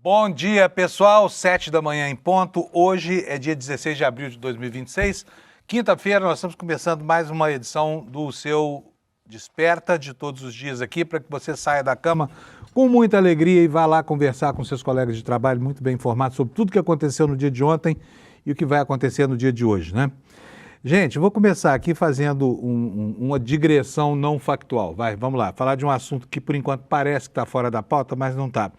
Bom dia, pessoal. 7 da manhã em ponto. Hoje é dia 16 de abril de 2026. Quinta-feira nós estamos começando mais uma edição do seu Desperta de todos os dias aqui, para que você saia da cama com muita alegria e vá lá conversar com seus colegas de trabalho muito bem informados sobre tudo que aconteceu no dia de ontem e o que vai acontecer no dia de hoje, né? Gente, vou começar aqui fazendo uma digressão não factual. Vamos lá, falar de um assunto que por enquanto parece que está fora da pauta, mas não está.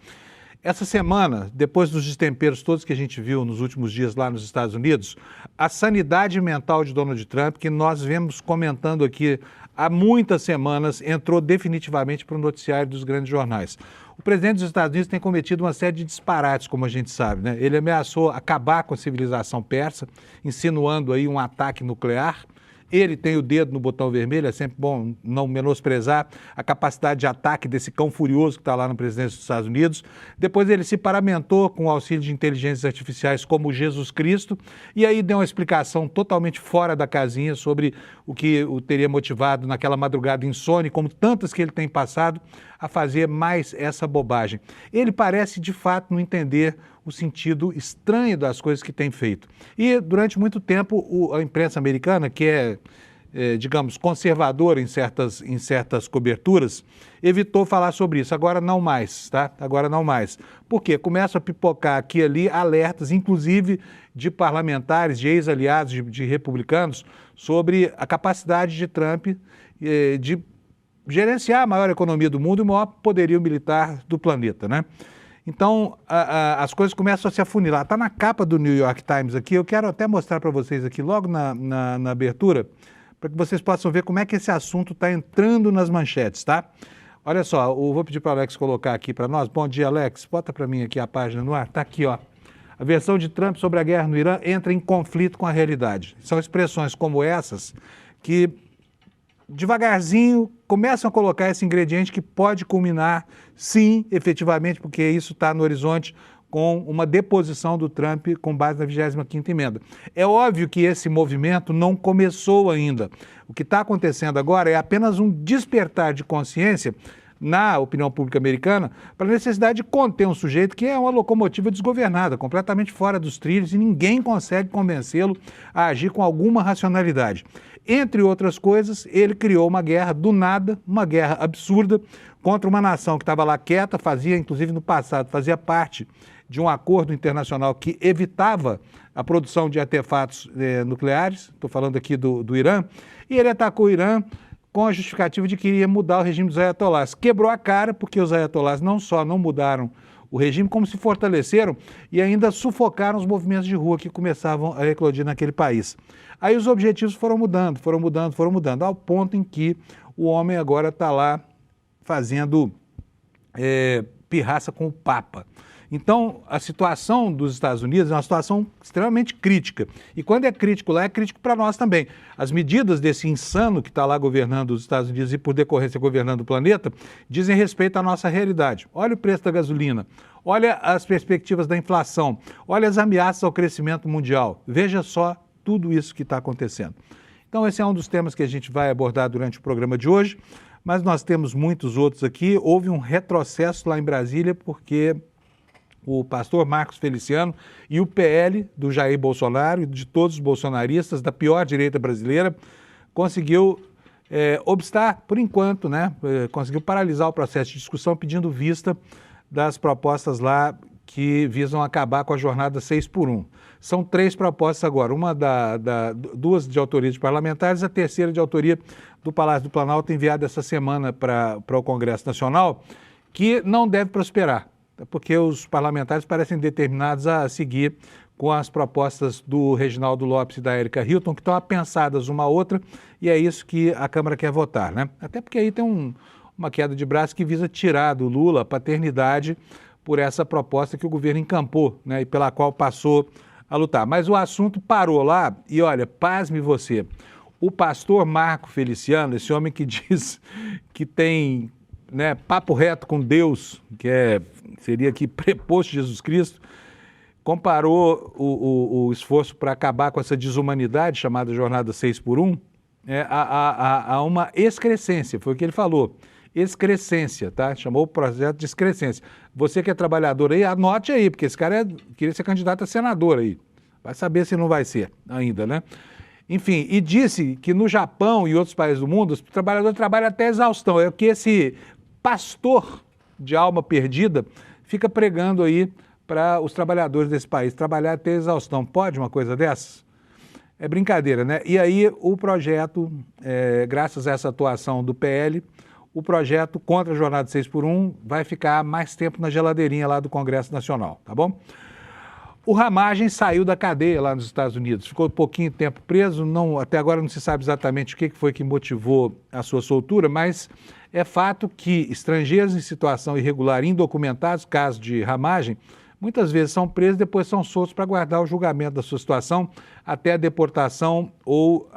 Essa semana, depois dos destemperos todos que a gente viu nos últimos dias lá nos Estados Unidos, a sanidade mental de Donald Trump, que nós vemos comentando aqui há muitas semanas, entrou definitivamente para o noticiário dos grandes jornais. O presidente dos Estados Unidos tem cometido uma série de disparates, como a gente sabe, né? Ele ameaçou acabar com a civilização persa, insinuando aí um ataque nuclear. Ele tem o dedo no botão vermelho, é sempre bom não menosprezar a capacidade de ataque desse cão furioso que está lá no presidente dos Estados Unidos. Depois ele se paramentou com o auxílio de inteligências artificiais como Jesus Cristo e aí deu uma explicação totalmente fora da casinha sobre o que o teria motivado naquela madrugada insone, como tantas que ele tem passado, a fazer mais essa bobagem. Ele parece, de fato, não entender o sentido estranho das coisas que tem feito. E, durante muito tempo, a imprensa americana, que é, digamos, conservadora em certas coberturas, evitou falar sobre isso. Agora não mais, tá? Agora não mais. Por quê? Começa a pipocar aqui e ali alertas, inclusive de parlamentares, de ex-aliados, de republicanos, sobre a capacidade de Trump de gerenciar a maior economia do mundo e o maior poderio militar do planeta, né? Então, as coisas começam a se afunilar. Está na capa do New York Times aqui, eu quero até mostrar para vocês aqui logo na abertura, para que vocês possam ver como é que esse assunto está entrando nas manchetes, tá? Olha só, eu vou pedir para o Alex colocar aqui para nós. Bom dia, Alex. Bota para mim aqui a página no ar. Está aqui, ó. A versão de Trump sobre a guerra no Irã entra em conflito com a realidade. São expressões como essas que devagarzinho começam a colocar esse ingrediente que pode culminar, sim, efetivamente, porque isso está no horizonte com uma deposição do Trump com base na 25ª emenda. É óbvio que esse movimento não começou ainda. O que está acontecendo agora é apenas um despertar de consciência na opinião pública americana para a necessidade de conter um sujeito que é uma locomotiva desgovernada, completamente fora dos trilhos e ninguém consegue convencê-lo a agir com alguma racionalidade. Entre outras coisas, ele criou uma guerra do nada, uma guerra absurda, contra uma nação que estava lá quieta, inclusive no passado, fazia parte de um acordo internacional que evitava a produção de artefatos nucleares, estou falando aqui do Irã, e ele atacou o Irã com a justificativa de que iria mudar o regime dos ayatolás. Quebrou a cara, porque os ayatolás não só não mudaram o regime, como se fortaleceram e ainda sufocaram os movimentos de rua que começavam a eclodir naquele país. Aí os objetivos foram mudando, ao ponto em que o homem agora está lá fazendo pirraça com o Papa. Então, a situação dos Estados Unidos é uma situação extremamente crítica. E quando é crítico lá, é crítico para nós também. As medidas desse insano que está lá governando os Estados Unidos e, por decorrência, governando o planeta, dizem respeito à nossa realidade. Olha o preço da gasolina, olha as perspectivas da inflação, olha as ameaças ao crescimento mundial. Veja só tudo isso que está acontecendo. Então, esse é um dos temas que a gente vai abordar durante o programa de hoje, mas nós temos muitos outros aqui. Houve um retrocesso lá em Brasília, porque o pastor Marcos Feliciano e o PL do Jair Bolsonaro e de todos os bolsonaristas da pior direita brasileira conseguiu obstar, por enquanto, né, conseguiu paralisar o processo de discussão pedindo vista das propostas lá que visam acabar com a jornada 6x1. São 3 propostas agora, duas de autoria de parlamentares, a terceira de autoria do Palácio do Planalto, enviada essa semana para o Congresso Nacional, que não deve prosperar, porque os parlamentares parecem determinados a seguir com as propostas do Reginaldo Lopes e da Érica Hilton, que estão apensadas uma a outra, e é isso que a Câmara quer votar, né? Até porque aí tem uma queda de braço que visa tirar do Lula a paternidade por essa proposta que o governo encampou, né, e pela qual passou a lutar. Mas o assunto parou lá e, olha, pasme você, o pastor Marco Feliciano, esse homem que diz que tem, né, papo reto com Deus, seria aqui preposto Jesus Cristo, comparou o esforço para acabar com essa desumanidade chamada jornada 6x1 a uma excrescência, foi o que ele falou. excrescência, tá? Chamou o projeto de excrescência. Você que é trabalhador aí, anote aí, porque esse cara queria ser candidato a senador aí. Vai saber se não vai ser ainda, né? Enfim, e disse que no Japão e outros países do mundo, os trabalhadores trabalham até exaustão. É o que esse pastor de alma perdida fica pregando aí para os trabalhadores desse país, trabalhar até exaustão. Pode uma coisa dessas? É brincadeira, né? E aí o projeto, graças a essa atuação do PL, o projeto contra a jornada 6x1 vai ficar mais tempo na geladeirinha lá do Congresso Nacional, tá bom? O Ramagem saiu da cadeia lá nos Estados Unidos, ficou um pouquinho de tempo preso, até agora não se sabe exatamente o que foi que motivou a sua soltura, mas é fato que estrangeiros em situação irregular, indocumentados, caso de Ramagem, muitas vezes são presos e depois são soltos para aguardar o julgamento da sua situação, até a deportação ou,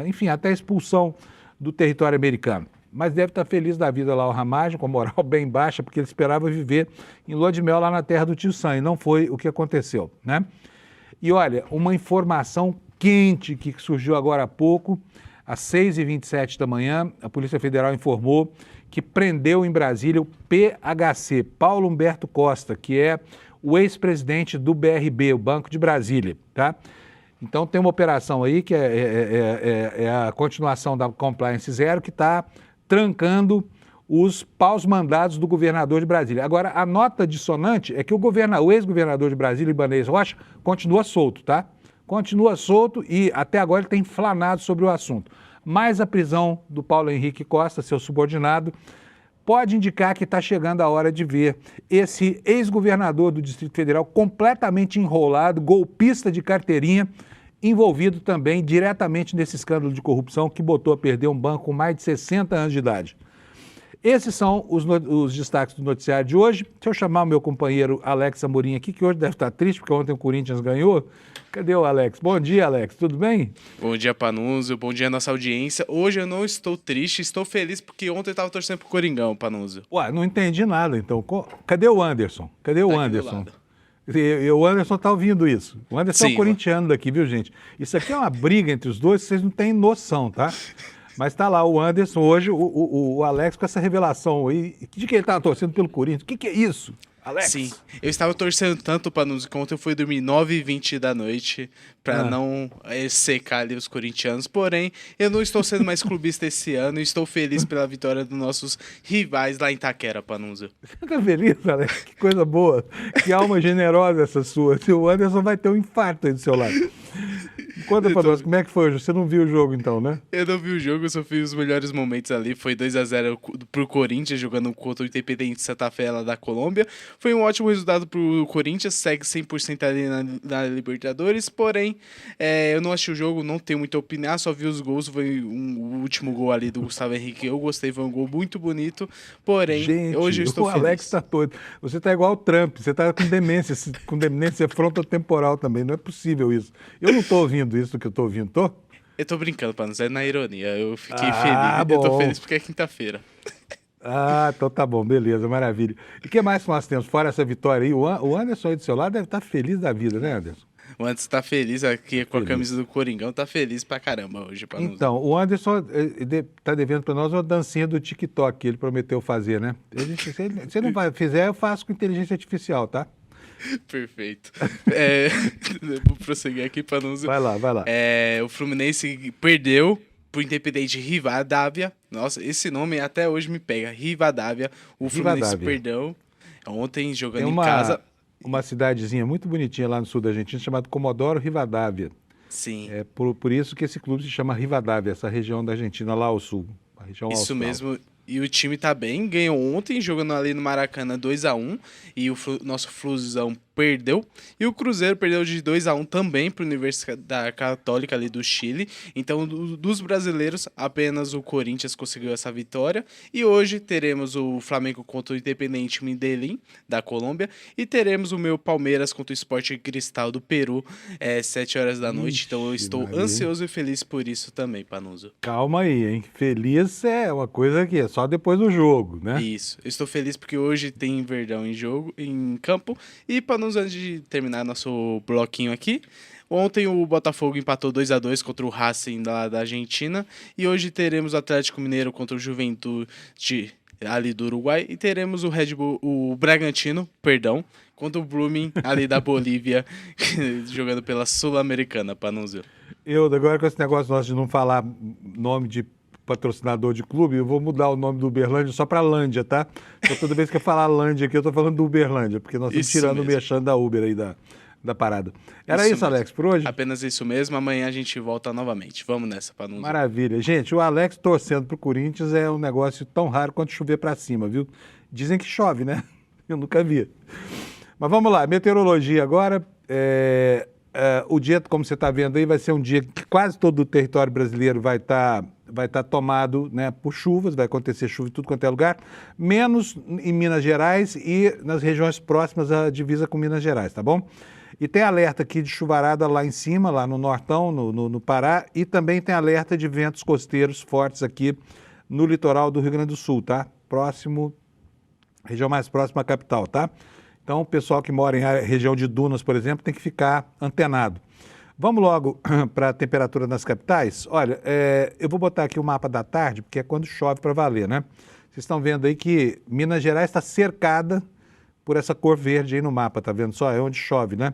enfim, até a expulsão do território americano. Mas deve estar feliz da vida lá o Ramagem, com a moral bem baixa, porque ele esperava viver em lua de mel lá na terra do tio Sam, e não foi o que aconteceu, né? E olha, uma informação quente que surgiu agora há pouco, às 6h27 da manhã, a Polícia Federal informou que prendeu em Brasília o PHC, Paulo Humberto Costa, que é o ex-presidente do BRB, o Banco de Brasília, tá? Então tem uma operação aí que é a continuação da Compliance Zero, que está trancando os paus mandados do governador de Brasília. Agora, a nota dissonante é que o ex-governador de Brasília, Ibanez Rocha, continua solto, tá? Continua solto e até agora ele tem flanado sobre o assunto. Mas a prisão do Paulo Henrique Costa, seu subordinado, pode indicar que está chegando a hora de ver esse ex-governador do Distrito Federal completamente enrolado, golpista de carteirinha, envolvido também diretamente nesse escândalo de corrupção que botou a perder um banco com mais de 60 anos de idade. Esses são os destaques do noticiário de hoje. Deixa eu chamar o meu companheiro Alex Amorim aqui, que hoje deve estar triste, porque ontem o Corinthians ganhou. Cadê o Alex? Bom dia, Alex. Tudo bem? Bom dia, Panunzio. Bom dia, nossa audiência. Hoje eu não estou triste, estou feliz porque ontem eu estava torcendo pro Coringão, Panunzio. Ué, não entendi nada, então. Cadê o Anderson? Cadê o Anderson? O Anderson está ouvindo isso. O Anderson é um corintiano daqui, viu, gente? Isso aqui é uma briga entre os dois, vocês não têm noção, tá? Mas está lá o Anderson hoje, o Alex com essa revelação aí, de que ele estava torcendo pelo Corinthians. O que é isso, Alex? Sim, eu estava torcendo tanto, Panunzio, que ontem eu fui dormir 9h20 da noite para não secar ali os corintianos. Porém, eu não estou sendo mais clubista esse ano e estou feliz pela vitória dos nossos rivais lá em Itaquera, Panunzio. Você está feliz, Alex? Que coisa boa. Que alma generosa essa sua. O Anderson vai ter um infarto aí do seu lado. Conta pra nós, como é que foi hoje? Você não viu o jogo então, né? Eu não vi o jogo, eu só vi os melhores momentos ali. Foi 2-0 pro Corinthians, jogando contra o Independente Santa Fé lá da Colômbia. Foi um ótimo resultado pro Corinthians, segue 100% ali na Libertadores. Porém, eu não achei o jogo, não tenho muita opinião, só vi os gols. Foi o último gol ali do Gustavo Henrique, eu gostei, foi um gol muito bonito. Porém, gente, hoje eu estou feliz. O Alex tá doido. Você tá igual o Trump, você tá com demência frontotemporal também, não é possível isso. Eu não tô ouvindo isso que eu tô ouvindo, tô? Eu tô brincando, Panos, é na ironia. Eu fiquei feliz. Bom. Eu tô feliz porque é quinta-feira. Então tá bom, beleza, maravilha. E o que mais que nós temos? Fora essa vitória aí, o Anderson aí do seu lado deve estar feliz da vida, né, Anderson? O Anderson tá feliz aqui com a camisa do Coringão, tá feliz pra caramba hoje, Panuso. Então, o Anderson tá devendo pra nós uma dancinha do TikTok que ele prometeu fazer, né? Se ele não fizer, eu faço com inteligência artificial, tá? Perfeito. Vou prosseguir aqui, Panuso. Vai lá. O Fluminense perdeu pro Independente Rivadavia. Nossa, esse nome até hoje me pega. Rivadavia. O Fluminense perdeu ontem jogando em casa. Uma cidadezinha muito bonitinha lá no sul da Argentina, chamada Comodoro Rivadavia. Sim. É por isso que esse clube se chama Rivadavia, essa região da Argentina lá ao sul. A região isso austral. Mesmo. E o time tá bem, ganhou ontem, jogando ali no Maracanã 2-1. E o nosso Flusão perdeu. E o Cruzeiro perdeu de 2-1 também para a Universidade Católica ali do Chile. Então, dos brasileiros, apenas o Corinthians conseguiu essa vitória. E hoje teremos o Flamengo contra o Independente Medellín, da Colômbia. E teremos o meu Palmeiras contra o Sport Cristal do Peru, 7 horas da noite. Então, eu estou ansioso e feliz por isso também, Panuso. Calma aí, hein? Feliz é uma coisa que é só depois do jogo, né? Isso. Eu estou feliz porque hoje tem Verdão em campo. E, Panuso, Panunzio, antes de terminar nosso bloquinho aqui, ontem o Botafogo empatou 2-2 contra o Racing da Argentina e hoje teremos o Atlético Mineiro contra o Juventude ali do Uruguai e teremos o Bragantino, perdão, contra o Blooming ali da Bolívia jogando pela Sul-Americana, Panunzio. Agora com esse negócio nosso de não falar nome de patrocinador de clube, eu vou mudar o nome do Uberlândia só para Lândia, tá? Então, toda vez que eu falar Lândia aqui, eu tô falando do Uberlândia, porque nós estamos tirando o merchan da Uber aí da parada. Era isso Alex, por hoje? Apenas isso mesmo, amanhã a gente volta novamente. Vamos nessa, Panunzio. Maravilha. Gente, o Alex torcendo pro Corinthians é um negócio tão raro quanto chover para cima, viu? Dizem que chove, né? Eu nunca vi. Mas vamos lá, meteorologia agora. O dia, como você está vendo aí, vai ser um dia que quase todo o território brasileiro vai estar tomado, né, por chuvas, vai acontecer chuva em tudo quanto é lugar, menos em Minas Gerais e nas regiões próximas à divisa com Minas Gerais, tá bom? E tem alerta aqui de chuvarada lá em cima, lá no Nortão, no Pará, e também tem alerta de ventos costeiros fortes aqui no litoral do Rio Grande do Sul, tá? Região mais próxima à capital, tá? Então, o pessoal que mora em região de dunas, por exemplo, tem que ficar antenado. Vamos logo para a temperatura nas capitais? Olha, eu vou botar aqui o mapa da tarde, porque é quando chove para valer, né? Vocês estão vendo aí que Minas Gerais está cercada por essa cor verde aí no mapa, tá vendo só? É onde chove, né?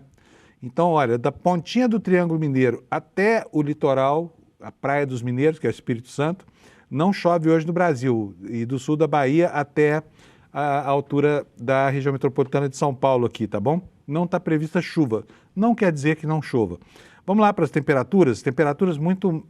Então, olha, da pontinha do Triângulo Mineiro até o litoral, a Praia dos Mineiros, que é o Espírito Santo, não chove hoje no Brasil. E do sul da Bahia até a altura da região metropolitana de São Paulo aqui, tá bom? Não está prevista chuva. Não quer dizer que não chova. Vamos lá para as temperaturas muito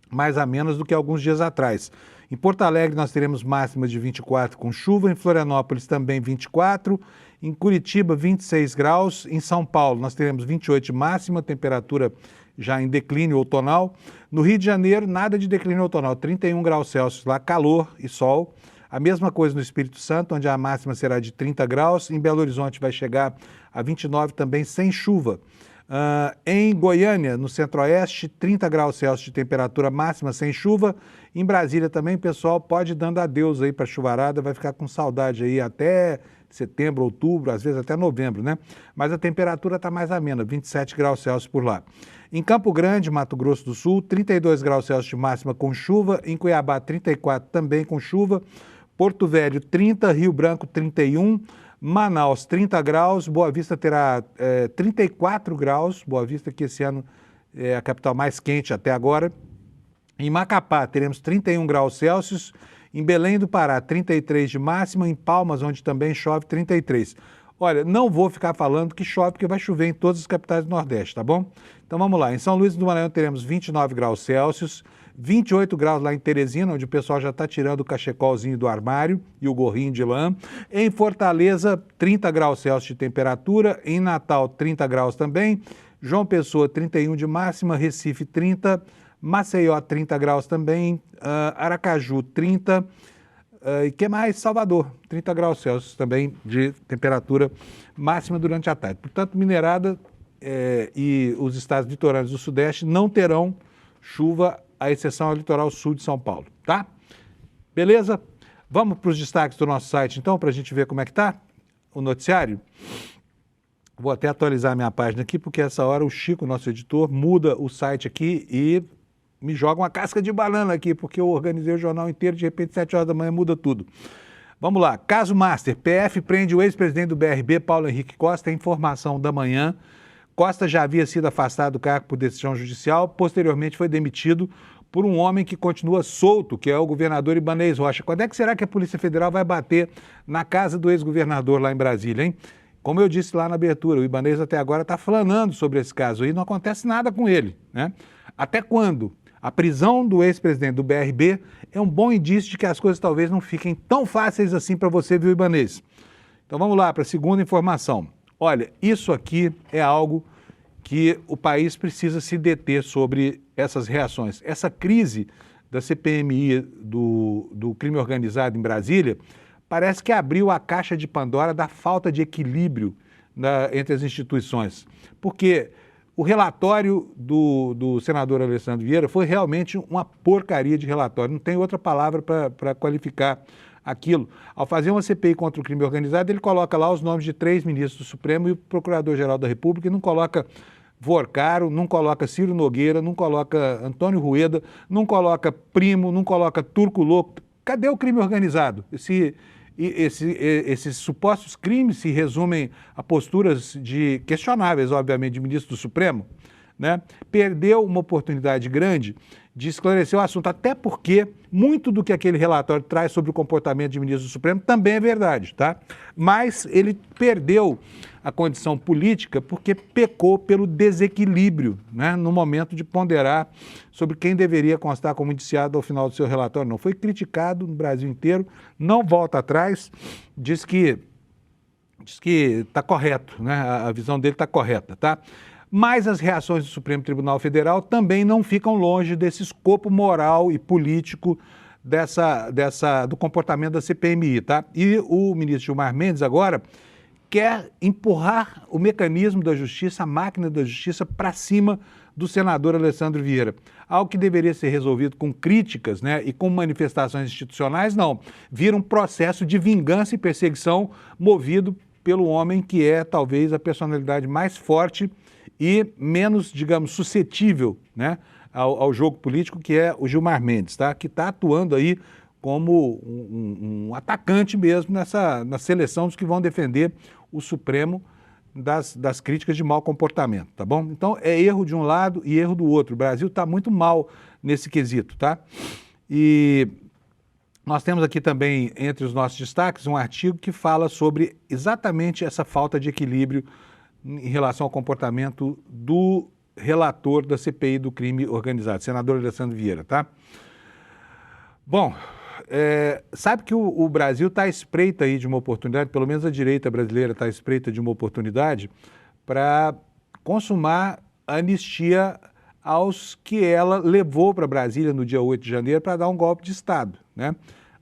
mais amenas do que alguns dias atrás. Em Porto Alegre nós teremos máximas de 24 com chuva, em Florianópolis também 24, em Curitiba 26 graus, em São Paulo nós teremos 28 de máxima, temperatura já em declínio outonal. No Rio de Janeiro nada de declínio outonal, 31 graus Celsius lá, calor e sol. A mesma coisa no Espírito Santo, onde a máxima será de 30 graus. Em Belo Horizonte vai chegar a 29 também, sem chuva. Em Goiânia, no Centro-Oeste, 30 graus Celsius de temperatura máxima, sem chuva. Em Brasília também, pessoal, pode ir dando adeus aí para a chuvarada, vai ficar com saudade aí até setembro, outubro, às vezes até novembro, né? Mas a temperatura está mais amena, 27 graus Celsius por lá. Em Campo Grande, Mato Grosso do Sul, 32 graus Celsius de máxima com chuva. Em Cuiabá, 34 também com chuva. Porto Velho, 30, Rio Branco, 31, Manaus, 30 graus, Boa Vista terá 34 graus, Boa Vista que esse ano é a capital mais quente até agora. Em Macapá, teremos 31 graus Celsius, em Belém do Pará, 33 de máxima, em Palmas, onde também chove, 33. Olha, não vou ficar falando que chove, porque vai chover em todas as capitais do Nordeste, tá bom? Então vamos lá, em São Luís do Maranhão teremos 29 graus Celsius, 28 graus lá em Teresina, onde o pessoal já está tirando o cachecolzinho do armário e o gorrinho de lã. Em Fortaleza, 30 graus Celsius de temperatura. Em Natal, 30 graus também. João Pessoa, 31 de máxima. Recife, 30. Maceió, 30 graus também. Aracaju, 30. E que mais? Salvador, 30 graus Celsius também de temperatura máxima durante a tarde. Portanto, Mineirada e os estados litorâneos do Sudeste não terão chuva, à exceção ao litoral sul de São Paulo, tá? Beleza? Vamos para os destaques do nosso site, então, para a gente ver como é que tá o noticiário? Vou até atualizar a minha página aqui, porque essa hora o Chico, nosso editor, muda o site aqui e me joga uma casca de banana aqui, porque eu organizei o jornal inteiro, de repente, 7 horas da manhã, muda tudo. Vamos lá, caso Master, PF prende o ex-presidente do BRB, Paulo Henrique Costa, informação da manhã. Costa já havia sido afastado do cargo por decisão judicial, posteriormente foi demitido por um homem que continua solto, que é o governador Ibanez Rocha. Quando é que será que a Polícia Federal vai bater na casa do ex-governador lá em Brasília, hein? Como eu disse lá na abertura, o Ibanez até agora está flanando sobre esse caso aí, não acontece nada com ele, né? Até quando? A prisão do ex-presidente do BRB é um bom indício de que as coisas talvez não fiquem tão fáceis assim para você, viu, Ibanez? Então vamos lá para a segunda informação. Olha, isso aqui é algo que o país precisa se deter sobre essas reações. Essa crise da CPMI do crime organizado em Brasília parece que abriu a caixa de Pandora da falta de equilíbrio entre as instituições. Porque o relatório do senador Alessandro Vieira foi realmente uma porcaria de relatório. Não tem outra palavra para qualificar aquilo. Ao fazer uma CPI contra o crime organizado, ele coloca lá os nomes de 3 ministros do Supremo e o Procurador-Geral da República e não coloca Vorcaro, não coloca Ciro Nogueira, não coloca Antônio Rueda, não coloca Primo, não coloca Turco Louco. Cadê o crime organizado? Esses supostos crimes se resumem a posturas questionáveis, obviamente, de ministro do Supremo, né? Perdeu uma oportunidade grande de esclarecer o assunto, até porque muito do que aquele relatório traz sobre o comportamento de ministro do Supremo também é verdade, tá? Mas ele perdeu a condição política porque pecou pelo desequilíbrio, né, no momento de ponderar sobre quem deveria constar como indiciado ao final do seu relatório. Não foi criticado no Brasil inteiro, não volta atrás, diz que está correto, né? A visão dele está correta, tá? Mas as reações do Supremo Tribunal Federal também não ficam longe desse escopo moral e político do comportamento da CPMI, tá? E o ministro Gilmar Mendes agora quer empurrar o mecanismo da justiça, a máquina da justiça, para cima do senador Alessandro Vieira. Algo que deveria ser resolvido com críticas, né, e com manifestações institucionais, não. Vira um processo de vingança e perseguição movido pelo homem que é talvez a personalidade mais forte e menos, digamos, suscetível, né, ao jogo político, que é o Gilmar Mendes, tá? Que está atuando aí como um atacante mesmo na seleção dos que vão defender o Supremo das críticas de mau comportamento, tá bom? Então, é erro de um lado e erro do outro. O Brasil está muito mal nesse quesito, tá? E nós temos aqui também, entre os nossos destaques, um artigo que fala sobre exatamente essa falta de equilíbrio em relação ao comportamento do relator da CPI do crime organizado, senador Alessandro Vieira, tá? Bom, sabe que o Brasil está à espreita aí de uma oportunidade, pelo menos a direita brasileira está à espreita de uma oportunidade para consumar a anistia aos que ela levou para Brasília no dia 8 de janeiro para dar um golpe de Estado, né?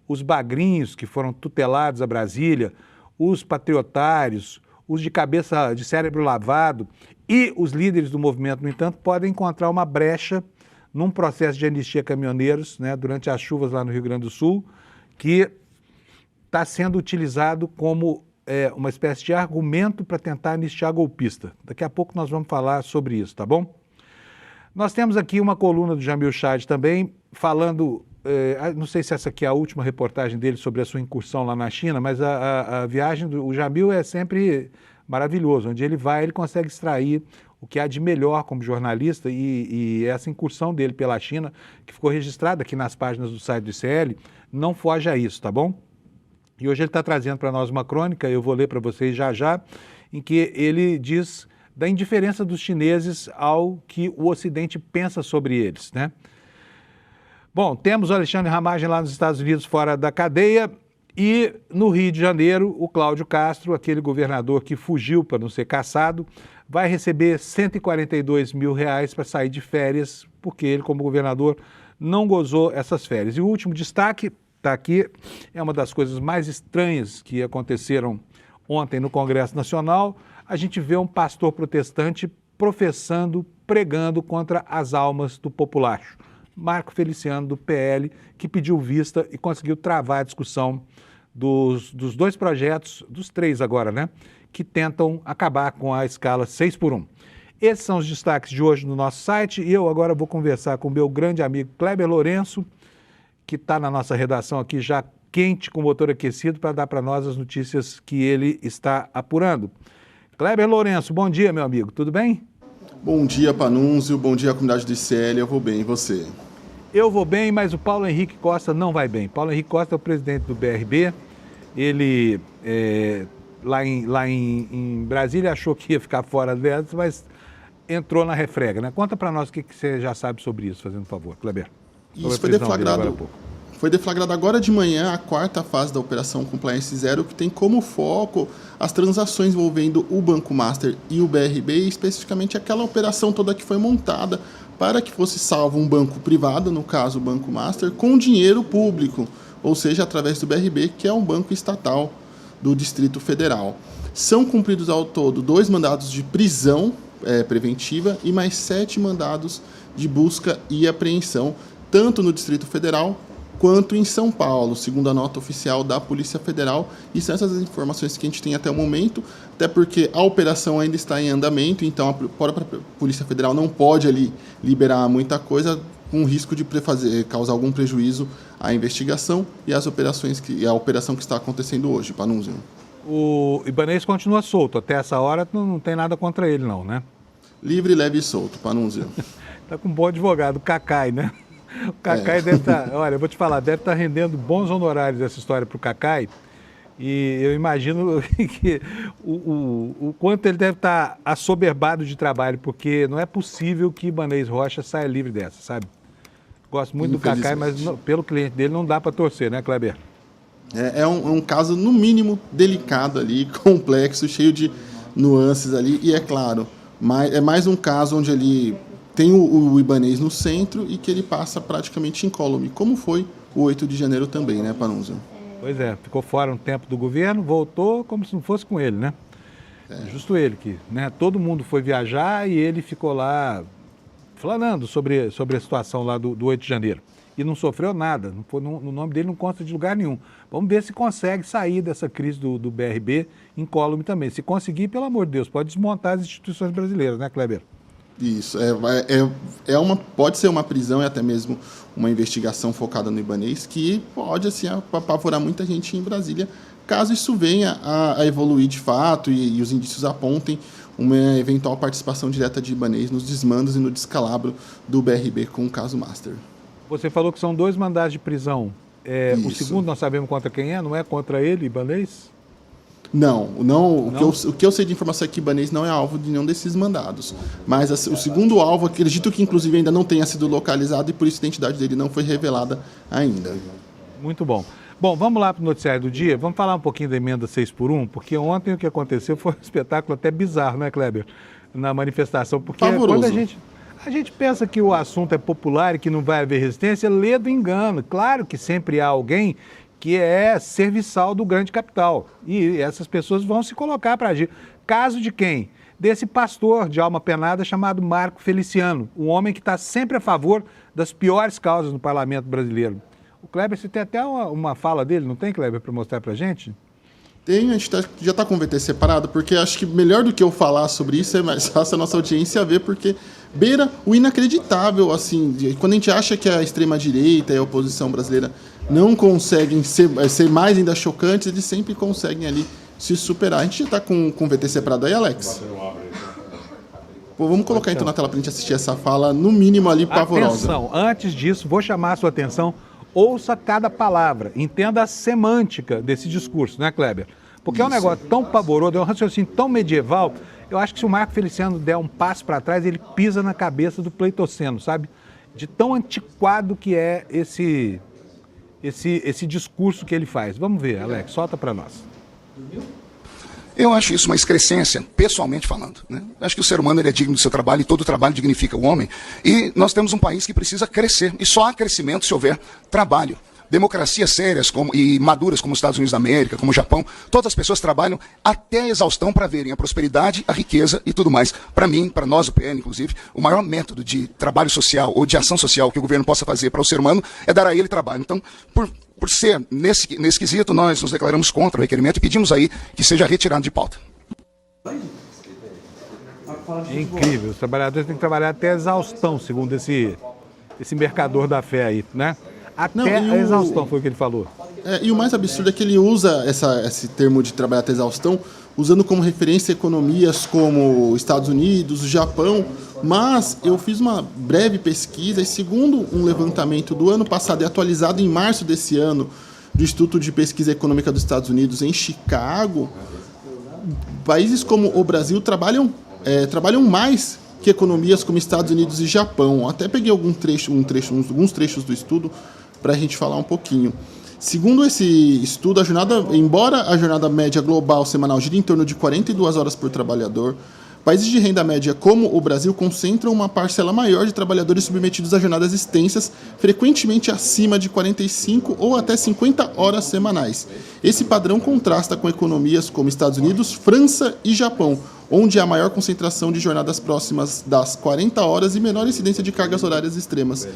Os bagrinhos que foram tutelados a Brasília, os patriotários, os de cérebro lavado e os líderes do movimento, no entanto, podem encontrar uma brecha num processo de anistia a caminhoneiros, né, durante as chuvas lá no Rio Grande do Sul, que está sendo utilizado como uma espécie de argumento para tentar anistiar golpista. Daqui a pouco nós vamos falar sobre isso, tá bom? Nós temos aqui uma coluna do Jamil Chad também, falando, não sei se essa aqui é a última reportagem dele sobre a sua incursão lá na China, mas a viagem do Jamil é sempre maravilhoso. Onde ele vai, ele consegue extrair o que há de melhor como jornalista e essa incursão dele pela China, que ficou registrada aqui nas páginas do site do ICL, não foge a isso, tá bom? E hoje ele está trazendo para nós uma crônica, eu vou ler para vocês já, em que ele diz da indiferença dos chineses ao que o Ocidente pensa sobre eles, né? Bom, temos o Alexandre Ramagem lá nos Estados Unidos fora da cadeia e no Rio de Janeiro o Cláudio Castro, aquele governador que fugiu para não ser caçado, vai receber R$142 mil para sair de férias, porque ele, como governador, não gozou essas férias. E o último destaque, está aqui, é uma das coisas mais estranhas que aconteceram ontem no Congresso Nacional. A gente vê um pastor protestante pregando contra as almas do populacho. Marco Feliciano, do PL, que pediu vista e conseguiu travar a discussão dos 2 projetos, dos 3 agora, né? Que tentam acabar com a escala 6x1. Esses são os destaques de hoje no nosso site e eu agora vou conversar com o meu grande amigo Kleber Lourenço, que está na nossa redação aqui já quente, com o motor aquecido, para dar para nós as notícias que ele está apurando. Kleber Lourenço, bom dia, meu amigo, tudo bem? Bom dia, Panunzio, bom dia, comunidade do ICL, eu vou bem, e você? Eu vou bem, mas o Paulo Henrique Costa não vai bem. Paulo Henrique Costa é o presidente do BRB, ele... Lá em Brasília achou que ia ficar fora dessa, mas entrou na refrega, né? Conta para nós o que você já sabe sobre isso, fazendo um favor, Kleber. Isso foi deflagrado agora de manhã a 4ª fase da Operação Compliance Zero, que tem como foco as transações envolvendo o Banco Master e o BRB, e especificamente aquela operação toda que foi montada para que fosse salvo um banco privado, no caso o Banco Master, com dinheiro público, ou seja, através do BRB, que é um banco estatal do Distrito Federal. São cumpridos ao todo 2 mandados de prisão preventiva e mais 7 mandados de busca e apreensão, tanto no Distrito Federal quanto em São Paulo, segundo a nota oficial da Polícia Federal. E são essas informações que a gente tem até o momento, até porque a operação ainda está em andamento, então a própria Polícia Federal não pode ali liberar muita coisa, com risco de causar algum prejuízo à investigação e às operações a operação que está acontecendo hoje, Panunzio. O Ibanez continua solto. Até essa hora não tem nada contra ele, não, né? Livre, leve e solto, Panunzio. Tá com um bom advogado, o Cacai, né? O Cacai deve estar... Olha, eu vou te falar, deve estar rendendo bons honorários essa história para o Cacai. E eu imagino que o quanto ele deve estar assoberbado de trabalho, porque não é possível que Ibanez Rocha saia livre dessa, sabe? Gosto muito do Cacai, mas pelo cliente dele não dá para torcer, né, Kleber? É um caso, no mínimo, delicado ali, complexo, cheio de nuances ali. E é claro, é mais um caso onde ele tem o Ibanez no centro e que ele passa praticamente incólume, como foi o 8 de janeiro também, né, Panunzio? Pois é, ficou fora um tempo do governo, voltou como se não fosse com ele, né? Justo ele que, né? Todo mundo foi viajar e ele ficou lá falando sobre a situação lá do 8 de janeiro. E não sofreu nada, no nome dele não consta de lugar nenhum. Vamos ver se consegue sair dessa crise do BRB incólume também. Se conseguir, pelo amor de Deus, pode desmontar as instituições brasileiras, né, Kleber? Isso, pode ser uma prisão e até mesmo uma investigação focada no Ibanez, que pode assim, apavorar muita gente em Brasília, caso isso venha a evoluir de fato e os indícios apontem uma eventual participação direta de Ibanez nos desmandos e no descalabro do BRB com o caso Master. Você falou que são 2 mandados de prisão. O segundo nós sabemos contra quem é? Não é contra ele, Ibanez? Não. O que eu sei de informação é que Ibanez não é alvo de nenhum desses mandados. Mas o segundo alvo, acredito que inclusive ainda não tenha sido localizado e por isso a identidade dele não foi revelada ainda. Muito bom. Bom, vamos lá para o noticiário do dia. Vamos falar um pouquinho da emenda 6x1, porque ontem o que aconteceu foi um espetáculo até bizarro, né, Kleber? Na manifestação. Porque quando a gente pensa que o assunto é popular e que não vai haver resistência, lê do engano. Claro que sempre há alguém que é serviçal do grande capital. E essas pessoas vão se colocar para agir. Caso de quem? Desse pastor de alma penada chamado Marco Feliciano, um homem que está sempre a favor das piores causas no parlamento brasileiro. O Kleber, você tem até uma fala dele, não tem, Kleber, para mostrar para a gente? Tem, a gente já está com o VT separado, porque acho que melhor do que eu falar sobre isso é mais fácil a nossa audiência ver, porque beira o inacreditável, assim, quando a gente acha que a extrema-direita e a oposição brasileira não conseguem ser mais ainda chocantes, eles sempre conseguem ali se superar. A gente já está com o VT separado aí, Alex? Pô, vamos colocar então na tela para a gente assistir essa fala, no mínimo ali, pavorosa. Atenção, antes disso, vou chamar a sua atenção. Ouça cada palavra, entenda a semântica desse discurso, né, Kleber? Porque é um negócio tão pavoroso, é um raciocínio tão medieval. Eu acho que se o Marco Feliciano der um passo para trás, ele pisa na cabeça do Pleitoceno, sabe? De tão antiquado que é esse discurso que ele faz. Vamos ver, Alex, solta para nós. Eu acho isso uma excrescência, pessoalmente falando, né? Acho que o ser humano ele é digno do seu trabalho e todo trabalho dignifica o homem. E nós temos um país que precisa crescer. E só há crescimento se houver trabalho. Democracias sérias e maduras como os Estados Unidos da América, como o Japão, todas as pessoas trabalham até a exaustão para verem a prosperidade, a riqueza e tudo mais. Para mim, para nós, o PL, inclusive, o maior método de trabalho social ou de ação social que o governo possa fazer para o ser humano é dar a ele trabalho. Então, por ser nesse quesito, nós nos declaramos contra o requerimento e pedimos aí que seja retirado de pauta. É incrível, os trabalhadores têm que trabalhar até a exaustão, segundo esse mercador da fé aí, né? Até a exaustão foi o que ele falou. E o mais absurdo é que ele usa esse termo de trabalhar até exaustão, usando como referência economias como Estados Unidos, Japão, mas eu fiz uma breve pesquisa e segundo um levantamento do ano passado e atualizado em março desse ano, do Instituto de Pesquisa Econômica dos Estados Unidos em Chicago, países como o Brasil trabalham mais que economias como Estados Unidos e Japão. Até peguei alguns trechos do estudo para a gente falar um pouquinho. Segundo esse estudo, embora a jornada média global semanal gire em torno de 42 horas por trabalhador, países de renda média como o Brasil concentram uma parcela maior de trabalhadores submetidos a jornadas extensas, frequentemente acima de 45 ou até 50 horas semanais. Esse padrão contrasta com economias como Estados Unidos, França e Japão, onde há maior concentração de jornadas próximas das 40 horas e menor incidência de cargas horárias extremas.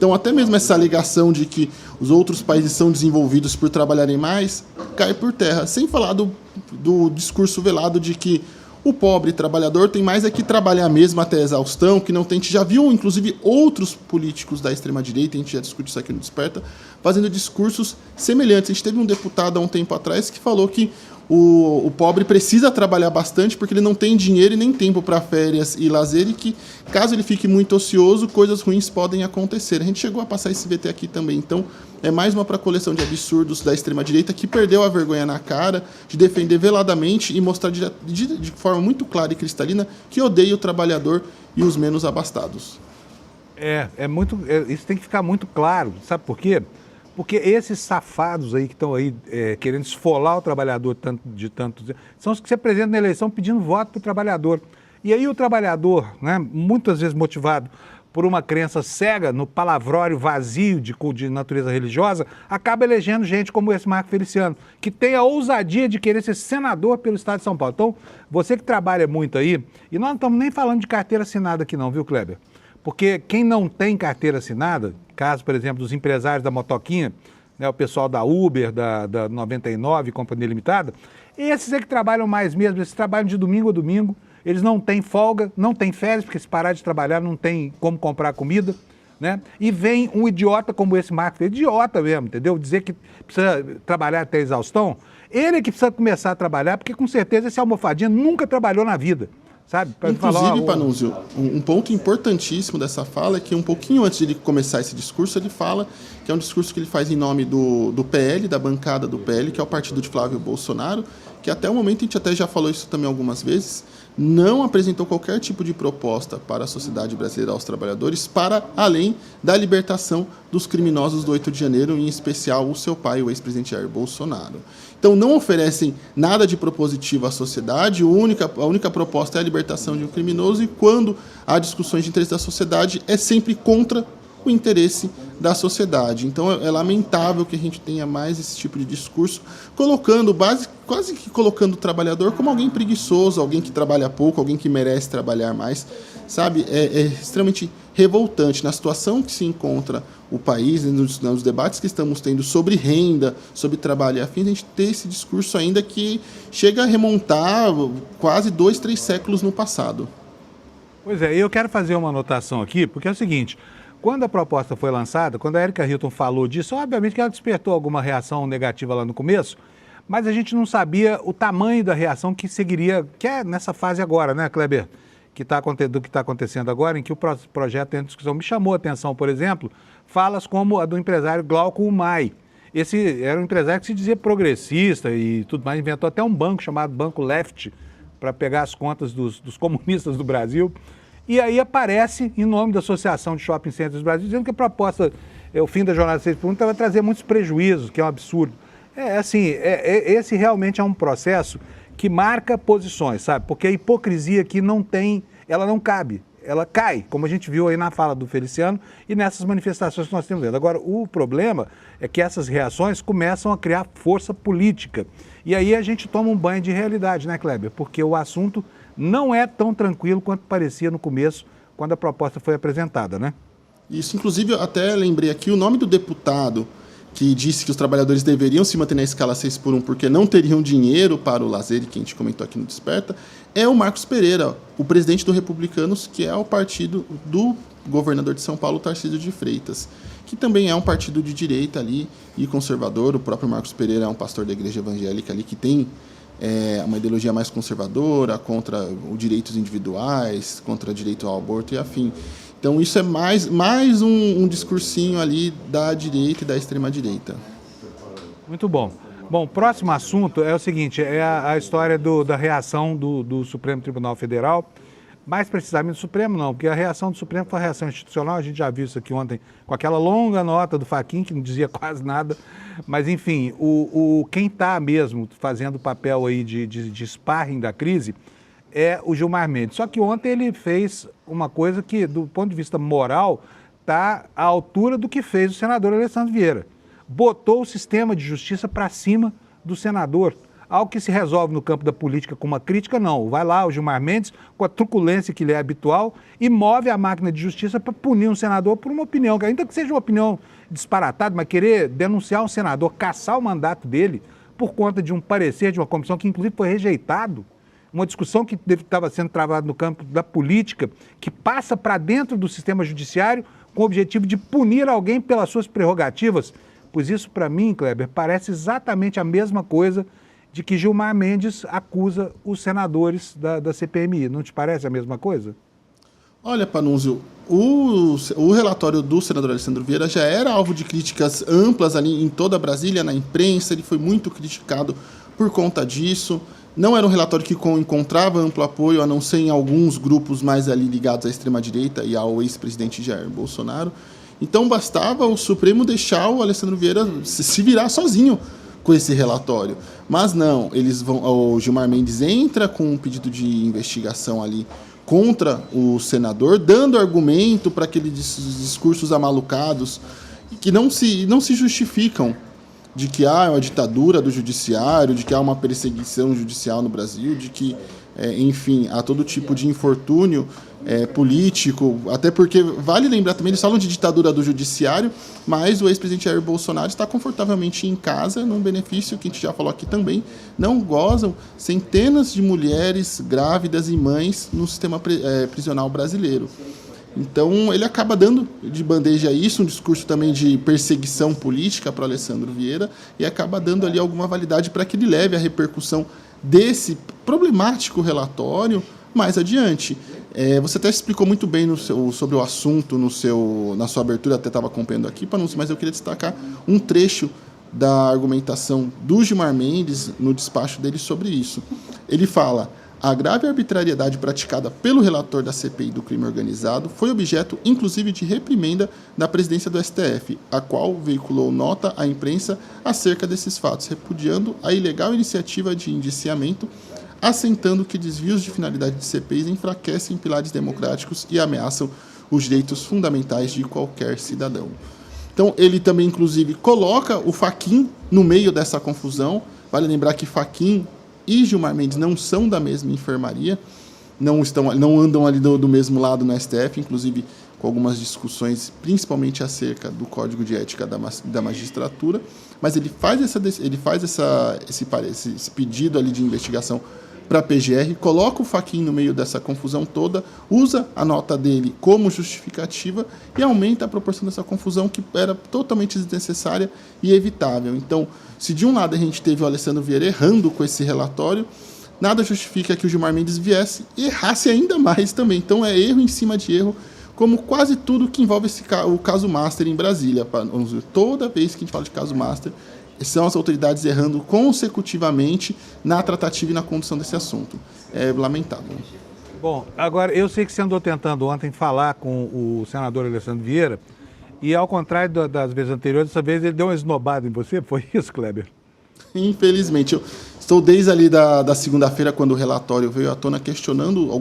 Então, até mesmo essa alegação de que os outros países são desenvolvidos por trabalharem mais, cai por terra. Sem falar do discurso velado de que o pobre trabalhador tem mais é que trabalhar mesmo até a exaustão, que não tem. A gente já viu, inclusive, outros políticos da extrema-direita, a gente já discutiu isso aqui no Desperta, fazendo discursos semelhantes. A gente teve um deputado há um tempo atrás que falou que o pobre precisa trabalhar bastante porque ele não tem dinheiro e nem tempo para férias e lazer e que, caso ele fique muito ocioso, coisas ruins podem acontecer. A gente chegou a passar esse VT aqui também, então é mais uma coleção de absurdos da extrema-direita que perdeu a vergonha na cara de defender veladamente e mostrar de forma muito clara e cristalina que odeia o trabalhador e os menos abastados. Isso tem que ficar muito claro, sabe por quê? Porque esses safados aí que estão aí querendo esfolar o trabalhador são os que se apresentam na eleição pedindo voto para o trabalhador. E aí o trabalhador, né, muitas vezes motivado por uma crença cega no palavrório vazio de natureza religiosa, acaba elegendo gente como esse Marco Feliciano, que tem a ousadia de querer ser senador pelo Estado de São Paulo. Então, você que trabalha muito aí, e nós não estamos nem falando de carteira assinada aqui não, viu, Kleber? Porque quem não tem carteira assinada, caso, por exemplo, dos empresários da motoquinha, né, o pessoal da Uber, da 99, Companhia Limitada, esses é que trabalham mais mesmo, eles trabalham de domingo a domingo, eles não têm folga, não têm férias, porque se parar de trabalhar não tem como comprar comida, né? E vem um idiota como esse Marco, idiota mesmo, entendeu? Dizer que precisa trabalhar até exaustão, ele é que precisa começar a trabalhar, porque com certeza esse almofadinha nunca trabalhou na vida. Sabe? Inclusive, Panunzio, um ponto importantíssimo dessa fala é que um pouquinho antes de ele começar esse discurso, ele fala que é um discurso que ele faz em nome do PL, da bancada do PL, que é o partido de Flávio Bolsonaro, que até o momento, a gente até já falou isso também algumas vezes, não apresentou qualquer tipo de proposta para a sociedade brasileira, aos trabalhadores, para além da libertação dos criminosos do 8 de janeiro, em especial o seu pai, o ex-presidente Jair Bolsonaro. Então, não oferecem nada de propositivo à sociedade, a única proposta é a libertação de um criminoso, e quando há discussões de interesse da sociedade, é sempre contra o interesse da sociedade. Então, é lamentável que a gente tenha mais esse tipo de discurso, quase que colocando o trabalhador como alguém preguiçoso, alguém que trabalha pouco, alguém que merece trabalhar mais, sabe? É extremamente revoltante. Na situação que se encontra o país, nos debates que estamos tendo sobre renda, sobre trabalho e afins, a gente ter esse discurso ainda que chega a remontar quase 2, 3 séculos no passado. Pois é, eu quero fazer uma anotação aqui, porque é o seguinte, quando a proposta foi lançada, quando a Erika Hilton falou disso, obviamente que ela despertou alguma reação negativa lá no começo, mas a gente não sabia o tamanho da reação que seguiria, que é nessa fase agora, né, Kleber? Do que está acontecendo agora, em que o projeto entra em discussão. Me chamou a atenção, por exemplo, falas como a do empresário Glauco Umay. Esse era um empresário que se dizia progressista e tudo mais, inventou até um banco chamado Banco Left para pegar as contas dos comunistas do Brasil. E aí aparece, em nome da Associação de Shopping Centers do Brasil, dizendo que a proposta, o fim da jornada de 6 por 1, vai trazer muitos prejuízos, que é um absurdo. Esse realmente é um processo que marca posições, sabe? Porque a hipocrisia aqui ela não cabe, ela cai, como a gente viu aí na fala do Feliciano e nessas manifestações que nós temos vendo. Agora, o problema é que essas reações começam a criar força política. E aí a gente toma um banho de realidade, né, Kleber? Porque o assunto não é tão tranquilo quanto parecia no começo, quando a proposta foi apresentada, né? Isso, inclusive, eu até lembrei aqui o nome do deputado que disse que os trabalhadores deveriam se manter na escala 6 por 1 porque não teriam dinheiro para o lazer, que a gente comentou aqui no Desperta, é o Marcos Pereira, o presidente do Republicanos, que é o partido do governador de São Paulo, Tarcísio de Freitas, que também é um partido de direita ali e conservador. O próprio Marcos Pereira é um pastor da igreja evangélica ali que tem uma ideologia mais conservadora, contra os direitos individuais, contra o direito ao aborto e afim. Então isso é mais um discursinho ali da direita e da extrema-direita. Muito bom. Bom, próximo assunto é o seguinte, é a história da reação do Supremo Tribunal Federal, mais precisamente do Supremo não, porque a reação do Supremo foi a reação institucional, a gente já viu isso aqui ontem com aquela longa nota do Fachin, que não dizia quase nada, mas enfim, quem está mesmo fazendo o papel aí de sparring da crise é o Gilmar Mendes. Só que ontem ele fez uma coisa que, do ponto de vista moral, está à altura do que fez o senador Alessandro Vieira. Botou o sistema de justiça para cima do senador. algo que se resolve no campo da política com uma crítica, não. Vai lá o Gilmar Mendes, com a truculência que lhe é habitual, e move a máquina de justiça para punir um senador por uma opinião, ainda que seja uma opinião disparatada, mas querer denunciar um senador, cassar o mandato dele por conta de um parecer de uma comissão que inclusive foi rejeitado, uma discussão que estava sendo travada no campo da política, que passa para dentro do sistema judiciário com o objetivo de punir alguém pelas suas prerrogativas. Pois isso, para mim, Kleber, parece exatamente a mesma coisa de que Gilmar Mendes acusa os senadores da CPMI. Não te parece a mesma coisa? Olha, Panunzio, o relatório do senador Alessandro Vieira já era alvo de críticas amplas ali em toda Brasília, na imprensa, ele foi muito criticado por conta disso. Não era um relatório que encontrava amplo apoio, a não ser em alguns grupos mais ali ligados à extrema-direita e ao ex-presidente Jair Bolsonaro. Então bastava o Supremo deixar o Alessandro Vieira se virar sozinho com esse relatório. Mas não, o Gilmar Mendes entra com um pedido de investigação ali contra o senador, dando argumento para aqueles discursos amalucados que não se justificam, de que há uma ditadura do judiciário, de que há uma perseguição judicial no Brasil, de que, enfim, há todo tipo de infortúnio político, até porque, vale lembrar também, eles falam de ditadura do judiciário, mas o ex-presidente Jair Bolsonaro está confortavelmente em casa, num benefício que a gente já falou aqui também, não gozam centenas de mulheres grávidas e mães no sistema prisional brasileiro. Então, ele acaba dando de bandeja isso, um discurso também de perseguição política para o Alessandro Vieira, e acaba dando ali alguma validade para que ele leve a repercussão desse problemático relatório mais adiante. Você até explicou muito bem sobre o assunto na sua abertura, até estava acompanhando aqui, mas eu queria destacar um trecho da argumentação do Gilmar Mendes no despacho dele sobre isso. Ele fala: a grave arbitrariedade praticada pelo relator da CPI do crime organizado foi objeto, inclusive, de reprimenda da presidência do STF, a qual veiculou nota à imprensa acerca desses fatos, repudiando a ilegal iniciativa de indiciamento, assentando que desvios de finalidade de CPIs enfraquecem pilares democráticos e ameaçam os direitos fundamentais de qualquer cidadão. Então, ele também, inclusive, coloca o Fachin no meio dessa confusão. Vale lembrar que Fachin e Gilmar Mendes não são da mesma enfermaria, não andam ali do mesmo lado no STF, inclusive com algumas discussões, principalmente acerca do Código de Ética da magistratura, mas ele faz esse pedido ali de investigação para a PGR, coloca o Fachin no meio dessa confusão toda, usa a nota dele como justificativa e aumenta a proporção dessa confusão que era totalmente desnecessária e evitável. Então, se de um lado a gente teve o Alessandro Vieira errando com esse relatório, nada justifica que o Gilmar Mendes viesse e errasse ainda mais também. Então, é erro em cima de erro, como quase tudo que envolve o caso Master em Brasília. Toda vez que a gente fala de caso Master, são as autoridades errando consecutivamente na tratativa e na condução desse assunto. É lamentável. Bom, agora, eu sei que você andou tentando ontem falar com o senador Alessandro Vieira, e ao contrário das vezes anteriores, dessa vez ele deu uma esnobada em você, foi isso, Kleber? Infelizmente, eu estou desde ali da segunda-feira, quando o relatório veio à tona, questionando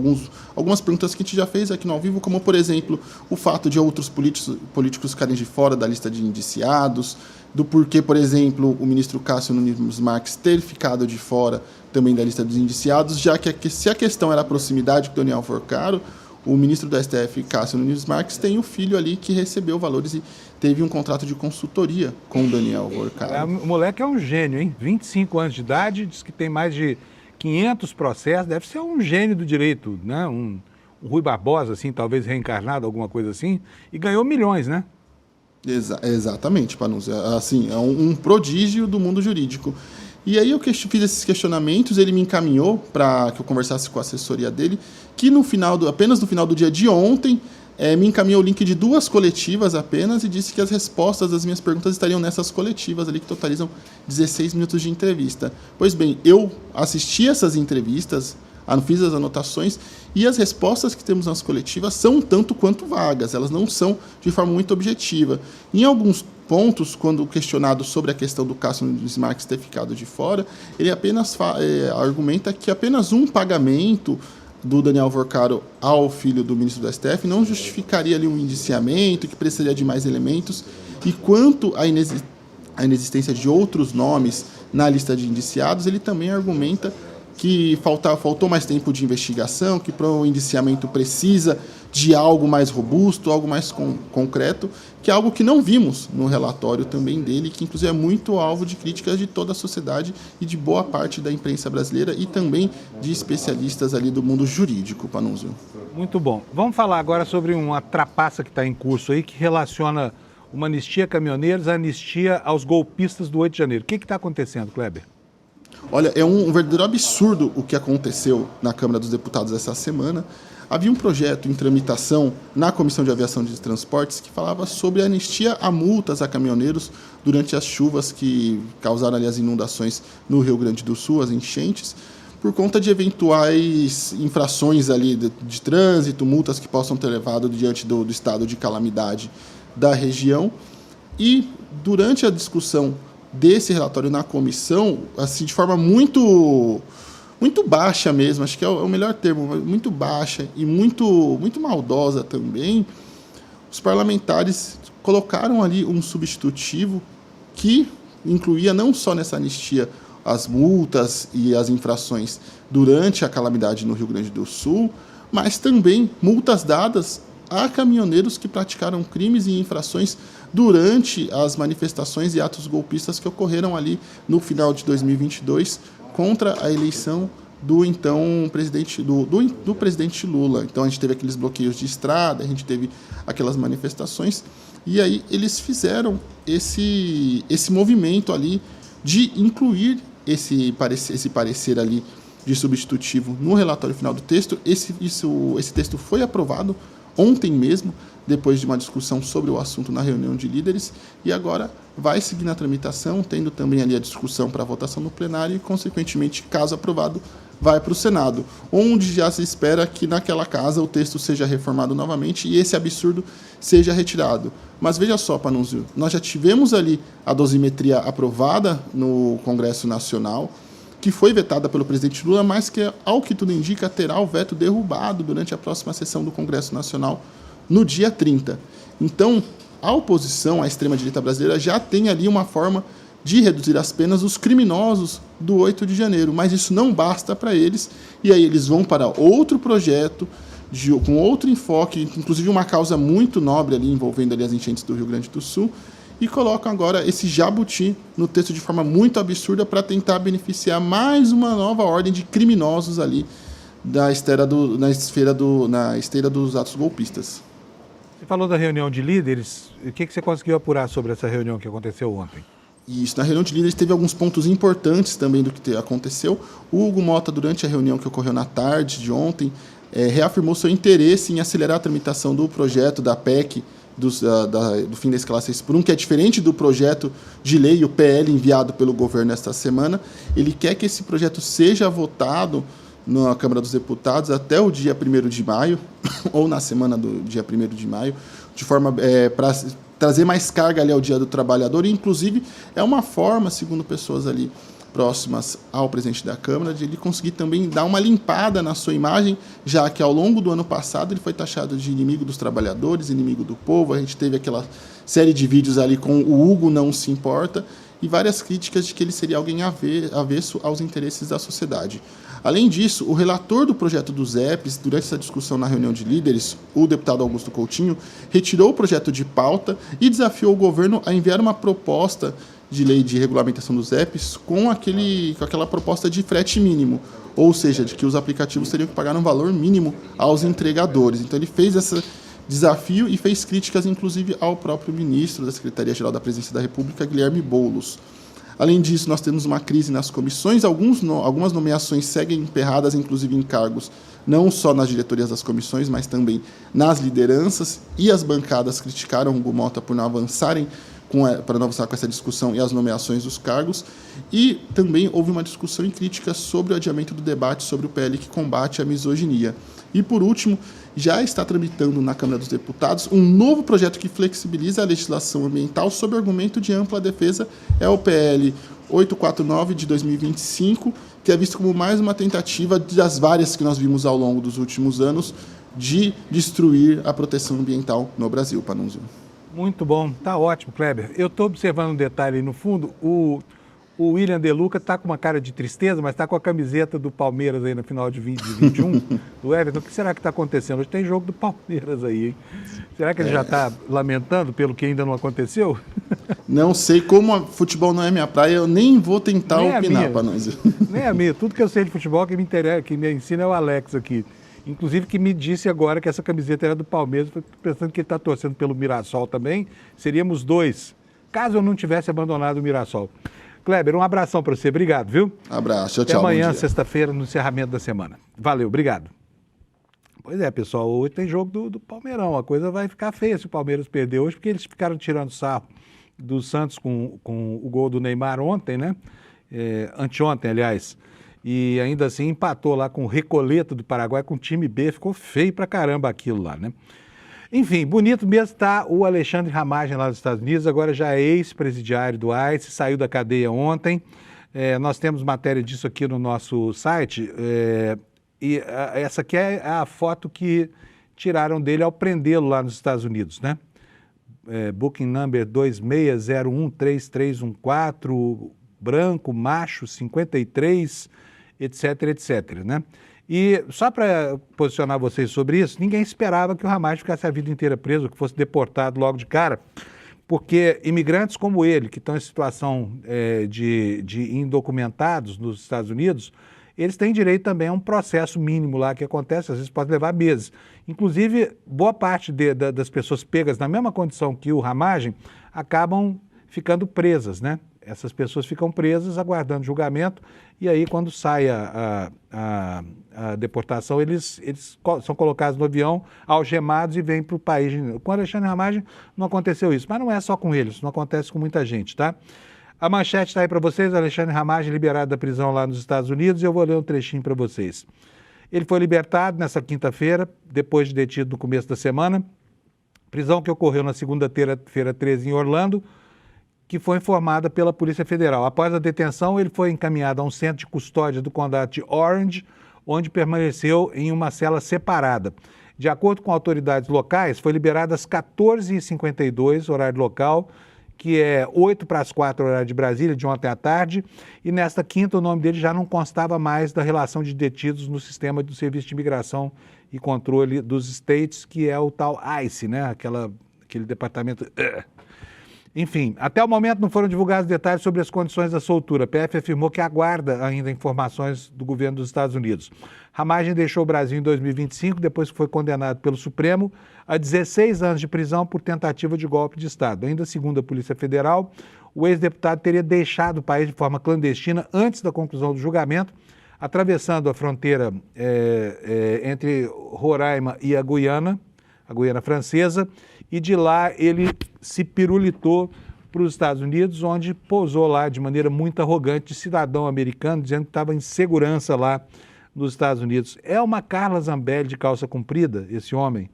algumas perguntas que a gente já fez aqui no Ao Vivo, como, por exemplo, o fato de outros políticos ficarem de fora da lista de indiciados, do porquê, por exemplo, o ministro Cássio Nunes Marques ter ficado de fora também da lista dos indiciados, já que se a questão era a proximidade com o Daniel Forcaro, o ministro do STF, Cássio Nunes Marques, tem um filho ali que recebeu valores e teve um contrato de consultoria com o Daniel Forcaro. O moleque é um gênio, hein? 25 anos de idade, diz que tem mais de 500 processos, deve ser um gênio do direito, né? Um Rui Barbosa, assim, talvez reencarnado, alguma coisa assim, e ganhou milhões, né? Exatamente, Panunzio. Assim, é um prodígio do mundo jurídico. E aí eu fiz esses questionamentos, ele me encaminhou para que eu conversasse com a assessoria dele, que apenas no final do dia de ontem, me encaminhou o link de 2 coletivas apenas e disse que as respostas das minhas perguntas estariam nessas coletivas ali, que totalizam 16 minutos de entrevista. Pois bem, eu assisti essas entrevistas, fiz as anotações, e as respostas que temos nas coletivas são um tanto quanto vagas, elas não são de forma muito objetiva. Em alguns pontos, quando questionado sobre a questão do Cássio Nunes Marques ter ficado de fora, ele apenas argumenta que apenas um pagamento do Daniel Forcaro ao filho do ministro do STF não justificaria ali um indiciamento, que precisaria de mais elementos, e quanto à inexistência de outros nomes na lista de indiciados, ele também argumenta que faltou mais tempo de investigação, que para o indiciamento precisa de algo mais robusto, algo mais concreto, que é algo que não vimos no relatório também dele, que inclusive é muito alvo de críticas de toda a sociedade e de boa parte da imprensa brasileira e também de especialistas ali do mundo jurídico, Panunzio. Muito bom. Vamos falar agora sobre uma trapaça que está em curso aí, que relaciona uma anistia a caminhoneiros à anistia aos golpistas do 8 de janeiro. O que está acontecendo, Kleber? Olha, é um verdadeiro absurdo o que aconteceu na Câmara dos Deputados essa semana. Havia um projeto em tramitação na Comissão de Aviação de Transportes que falava sobre anistia a multas a caminhoneiros durante as chuvas que causaram ali as inundações no Rio Grande do Sul, as enchentes, por conta de eventuais infrações ali de trânsito, multas que possam ter levado diante do estado de calamidade da região. E durante a discussão desse relatório na comissão, assim, de forma muito baixa mesmo, acho que é o melhor termo, muito baixa e muito maldosa também, os parlamentares colocaram ali um substitutivo que incluía não só nessa anistia as multas e as infrações durante a calamidade no Rio Grande do Sul, mas também multas dadas a caminhoneiros que praticaram crimes e infrações durante as manifestações e atos golpistas que ocorreram ali no final de 2022 contra a eleição do então presidente do presidente Lula. Então a gente teve aqueles bloqueios de estrada, a gente teve aquelas manifestações e aí eles fizeram esse movimento ali de incluir esse parecer ali de substitutivo no relatório final do texto. Esse texto foi aprovado ontem mesmo, depois de uma discussão sobre o assunto na reunião de líderes, e agora vai seguir na tramitação, tendo também ali a discussão para votação no plenário e, consequentemente, caso aprovado, vai para o Senado, onde já se espera que naquela casa o texto seja reformado novamente e esse absurdo seja retirado. Mas veja só, Panunzio, nós já tivemos ali a dosimetria aprovada no Congresso Nacional, que foi vetada pelo presidente Lula, mas que, ao que tudo indica, terá o veto derrubado durante a próxima sessão do Congresso Nacional, no dia 30. Então, a oposição, a extrema-direita brasileira, já tem ali uma forma de reduzir as penas dos criminosos do 8 de janeiro, mas isso não basta para eles, e aí eles vão para outro projeto, com outro enfoque, inclusive uma causa muito nobre ali, envolvendo ali as enchentes do Rio Grande do Sul, e colocam agora esse jabuti no texto de forma muito absurda para tentar beneficiar mais uma nova ordem de criminosos ali na esteira dos atos golpistas. Você falou da reunião de líderes, o que você conseguiu apurar sobre essa reunião que aconteceu ontem? Isso, na reunião de líderes teve alguns pontos importantes também do que aconteceu. O Hugo Mota, durante a reunião que ocorreu na tarde de ontem, reafirmou seu interesse em acelerar a tramitação do projeto da PEC, do fim da escala 6x1, que é diferente do projeto de lei, o PL, enviado pelo governo esta semana. Ele quer que esse projeto seja votado na Câmara dos Deputados até o dia 1º de maio, ou na semana do dia 1º de maio, de forma para trazer mais carga ali ao Dia do Trabalhador, e inclusive é uma forma, segundo pessoas ali próximas ao presidente da Câmara, de ele conseguir também dar uma limpada na sua imagem, já que ao longo do ano passado ele foi taxado de inimigo dos trabalhadores, inimigo do povo. A gente teve aquela série de vídeos ali com o Hugo não se importa e várias críticas de que ele seria alguém avesso aos interesses da sociedade. Além disso, o relator do projeto dos EPs, durante essa discussão na reunião de líderes, o deputado Augusto Coutinho, retirou o projeto de pauta e desafiou o governo a enviar uma proposta de lei de regulamentação dos EPs com aquela proposta de frete mínimo, ou seja, de que os aplicativos teriam que pagar um valor mínimo aos entregadores. Então ele fez esse desafio e fez críticas, inclusive, ao próprio ministro da Secretaria-Geral da Presidência da República, Guilherme Boulos. Além disso, nós temos uma crise nas comissões, algumas nomeações seguem emperradas, inclusive em cargos, não só nas diretorias das comissões, mas também nas lideranças, e as bancadas criticaram o Hugo Mota por não avançarem para não avançar com essa discussão e as nomeações dos cargos, e também houve uma discussão e crítica sobre o adiamento do debate sobre o PL que combate a misoginia. E, por último, já está tramitando na Câmara dos Deputados um novo projeto que flexibiliza a legislação ambiental sob argumento de ampla defesa, é o PL 849 de 2025, que é visto como mais uma tentativa das várias que nós vimos ao longo dos últimos anos de destruir a proteção ambiental no Brasil, Panunzio. Muito bom, tá ótimo, Kleber. Eu estou observando um detalhe aí no fundo, o O William De Luca está com uma cara de tristeza, mas está com a camiseta do Palmeiras aí no final de 2021, do Everton. O que será que está acontecendo? Hoje tem jogo do Palmeiras aí, hein? Será que ele já está lamentando pelo que ainda não aconteceu? Não sei, como futebol não é minha praia, eu nem vou tentar Nem opinar para nós. Nem a minha. Tudo que eu sei de futebol que me interessa, que me ensina é o Alex aqui. Inclusive que me disse agora que essa camiseta era do Palmeiras, pensando que ele está torcendo pelo Mirassol também. Seríamos 2, caso eu não tivesse abandonado o Mirassol. Kleber, um abração para você. Obrigado, viu? Abraço, tchau, Até tchau. amanhã, sexta-feira, no encerramento da semana. Valeu, obrigado. Pois é, pessoal, hoje tem jogo do Palmeirão. A coisa vai ficar feia se o Palmeiras perder hoje, porque eles ficaram tirando sarro do Santos com o gol do Neymar ontem, né? Anteontem, aliás. E ainda assim empatou lá com o Recoleta do Paraguai, com o time B. Ficou feio pra caramba aquilo lá, né? Enfim, bonito mesmo está o Alexandre Ramagem lá nos Estados Unidos, agora já é ex-presidiário do ICE, saiu da cadeia ontem. Nós temos matéria disso aqui no nosso site, essa aqui é a foto que tiraram dele ao prendê-lo lá nos Estados Unidos, né? Booking number 26013314, branco, macho, 53, etc, etc, né? E só para posicionar vocês sobre isso, ninguém esperava que o Ramagem ficasse a vida inteira preso, que fosse deportado logo de cara, porque imigrantes como ele, que estão em situação de indocumentados nos Estados Unidos, eles têm direito também a um processo mínimo lá que acontece, às vezes pode levar meses. Inclusive, boa parte das pessoas pegas na mesma condição que o Ramagem acabam ficando presas, né? Essas pessoas ficam presas aguardando julgamento e aí quando sai a deportação eles são colocados no avião, algemados e vêm para o país. Com o Alexandre Ramagem não aconteceu isso, mas não é só com eles, isso não acontece com muita gente, tá? A manchete está aí para vocês, Alexandre Ramagem liberado da prisão lá nos Estados Unidos e eu vou ler um trechinho para vocês. Ele foi libertado nessa quinta-feira, depois de detido no começo da semana, prisão que ocorreu na segunda-feira 13 em Orlando, que foi informada pela Polícia Federal. Após a detenção, ele foi encaminhado a um centro de custódia do condado de Orange, onde permaneceu em uma cela separada. De acordo com autoridades locais, foi liberado às 14h52, horário local, que é 3:08, horário de Brasília, de ontem à tarde, e nesta quinta o nome dele já não constava mais da relação de detidos no sistema do Serviço de Imigração e Controle dos States, que é o tal ICE, né? Aquele departamento... Enfim, até o momento não foram divulgados detalhes sobre as condições da soltura. A PF afirmou que aguarda ainda informações do governo dos Estados Unidos. Ramagem deixou o Brasil em 2025, depois que foi condenado pelo Supremo a 16 anos de prisão por tentativa de golpe de Estado. Ainda segundo a Polícia Federal, o ex-deputado teria deixado o país de forma clandestina antes da conclusão do julgamento, atravessando a fronteira entre Roraima e a Guiana Francesa, e de lá ele se pirulitou para os Estados Unidos, onde pousou lá de maneira muito arrogante de cidadão americano, dizendo que estava em segurança lá nos Estados Unidos. É uma Carla Zambelli de calça comprida, esse homem,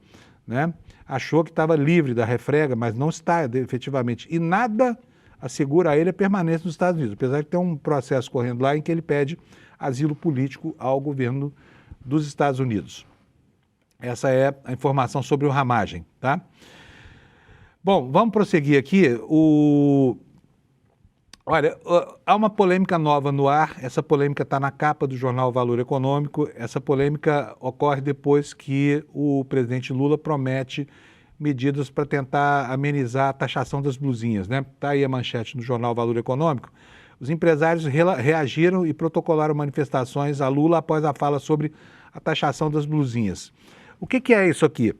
né? Achou que estava livre da refrega, mas não está efetivamente. E nada assegura a ele a permanência nos Estados Unidos, apesar de ter um processo correndo lá em que ele pede asilo político ao governo dos Estados Unidos. Essa é a informação sobre o Ramagem, tá? Bom, vamos prosseguir aqui. Olha, há uma polêmica nova no ar, essa polêmica está na capa do jornal Valor Econômico, essa polêmica ocorre depois que o presidente Lula promete medidas para tentar amenizar a taxação das blusinhas, né? Está aí a manchete no jornal Valor Econômico. Os empresários reagiram e protocolaram manifestações a Lula após a fala sobre a taxação das blusinhas. O que é isso aqui?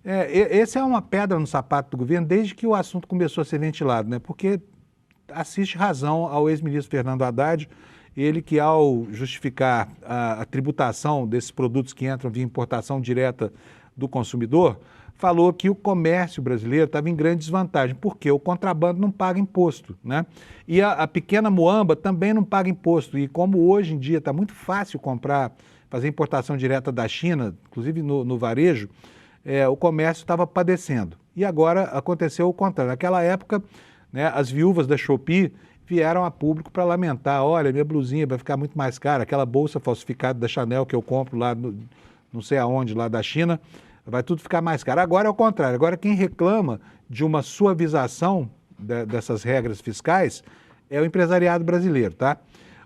Essa é uma pedra no sapato do governo desde que o assunto começou a ser ventilado, né? Porque assiste razão ao ex-ministro Fernando Haddad, ele que ao justificar a tributação desses produtos que entram via importação direta do consumidor, falou que o comércio brasileiro estava em grande desvantagem, porque o contrabando não paga imposto, né? E a pequena muamba também não paga imposto, e como hoje em dia está muito fácil fazer importação direta da China, inclusive no varejo, o comércio estava padecendo. E agora aconteceu o contrário. Naquela época, né, as viúvas da Shopee vieram a público para lamentar, olha, minha blusinha vai ficar muito mais cara, aquela bolsa falsificada da Chanel que eu compro lá, não sei aonde, lá da China, vai tudo ficar mais caro. Agora é o contrário. Agora quem reclama de uma suavização dessas regras fiscais é o empresariado brasileiro, tá?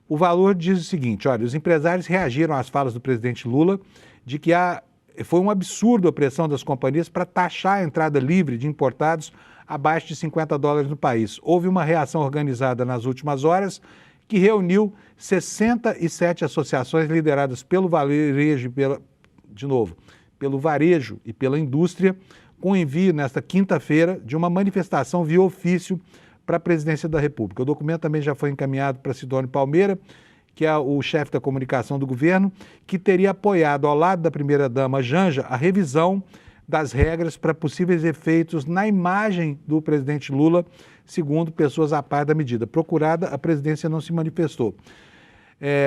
O Valor diz o seguinte, olha, os empresários reagiram às falas do presidente Lula de que foi um absurdo a pressão das companhias para taxar a entrada livre de importados abaixo de $50 no país. Houve uma reação organizada nas últimas horas que reuniu 67 associações lideradas pelo varejo pelo varejo e pela indústria, com envio nesta quinta-feira de uma manifestação via ofício para a presidência da República. O documento também já foi encaminhado para Sidônio Palmeira, que é o chefe da comunicação do governo, que teria apoiado, ao lado da primeira-dama Janja, a revisão das regras para possíveis efeitos na imagem do presidente Lula, segundo pessoas a par da medida. Procurada, a presidência não se manifestou.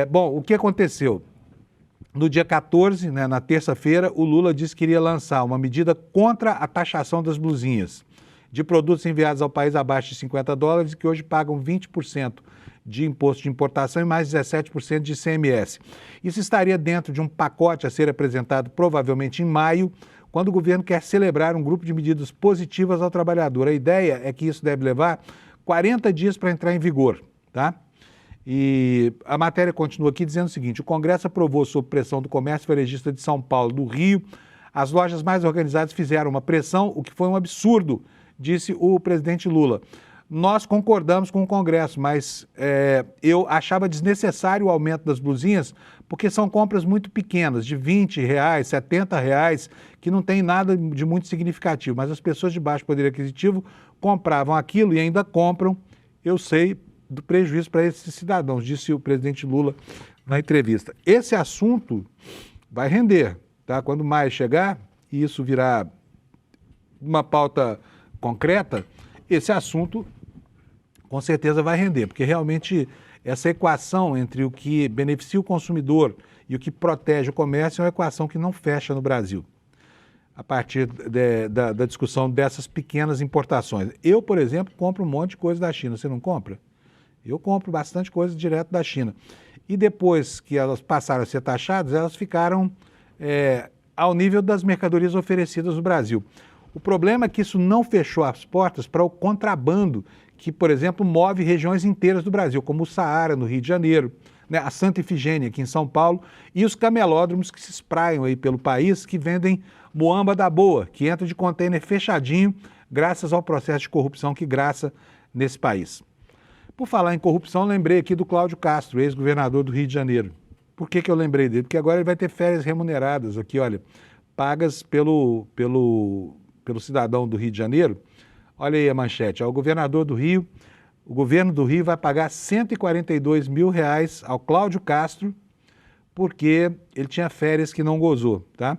Bom, o que aconteceu? No dia 14, né, na terça-feira, o Lula disse que iria lançar uma medida contra a taxação das blusinhas de produtos enviados ao país abaixo de $50 e que hoje pagam 20% de imposto de importação e mais 17% de ICMS. Isso estaria dentro de um pacote a ser apresentado provavelmente em maio, quando o governo quer celebrar um grupo de medidas positivas ao trabalhador. A ideia é que isso deve levar 40 dias para entrar em vigor, tá? E a matéria continua aqui dizendo o seguinte: o Congresso aprovou, sob pressão do Comércio Varejista de São Paulo, do Rio, as lojas mais organizadas fizeram uma pressão, o que foi um absurdo, disse o presidente Lula. Nós concordamos com o Congresso, mas eu achava desnecessário o aumento das blusinhas, porque são compras muito pequenas, de R$20, R$70, que não tem nada de muito significativo, mas as pessoas de baixo poder aquisitivo compravam aquilo e ainda compram, eu sei do prejuízo para esses cidadãos, disse o presidente Lula na entrevista. Esse assunto vai render, tá? Quando mais chegar e isso virar uma pauta concreta, esse assunto com certeza vai render, porque realmente essa equação entre o que beneficia o consumidor e o que protege o comércio é uma equação que não fecha no Brasil, a partir da discussão dessas pequenas importações. Eu, por exemplo, compro um monte de coisa da China, você não compra? Eu compro bastante coisa direto da China. E depois que elas passaram a ser taxadas, elas ficaram ao nível das mercadorias oferecidas no Brasil. O problema é que isso não fechou as portas para o contrabando que, por exemplo, move regiões inteiras do Brasil, como o Saara, no Rio de Janeiro, né, a Santa Ifigênia, aqui em São Paulo, e os camelódromos que se espraiam aí pelo país, que vendem moamba da boa, que entra de container fechadinho, graças ao processo de corrupção que graça nesse país. Por falar em corrupção, lembrei aqui do Cláudio Castro, ex-governador do Rio de Janeiro. Por que eu lembrei dele? Porque agora ele vai ter férias remuneradas aqui, olha, pagas pelo cidadão do Rio de Janeiro. Olha aí a manchete, o governador do Rio, o governo do Rio vai pagar R$142 mil ao Cláudio Castro, porque ele tinha férias que não gozou, tá?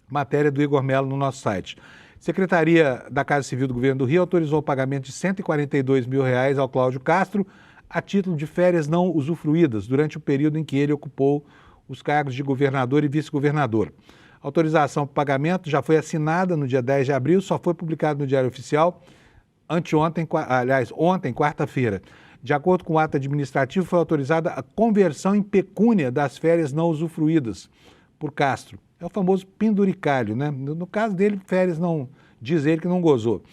Matéria do Igor Melo no nosso site. Secretaria da Casa Civil do Governo do Rio autorizou o pagamento de R$142 mil ao Cláudio Castro a título de férias não usufruídas durante o período em que ele ocupou os cargos de governador e vice-governador. A autorização para o pagamento já foi assinada no dia 10 de abril, só foi publicado no Diário Oficial ontem, quarta-feira. De acordo com o ato administrativo, foi autorizada a conversão em pecúnia das férias não usufruídas por Castro. É o famoso penduricalho, né? No caso dele, férias não, diz ele que não gozou.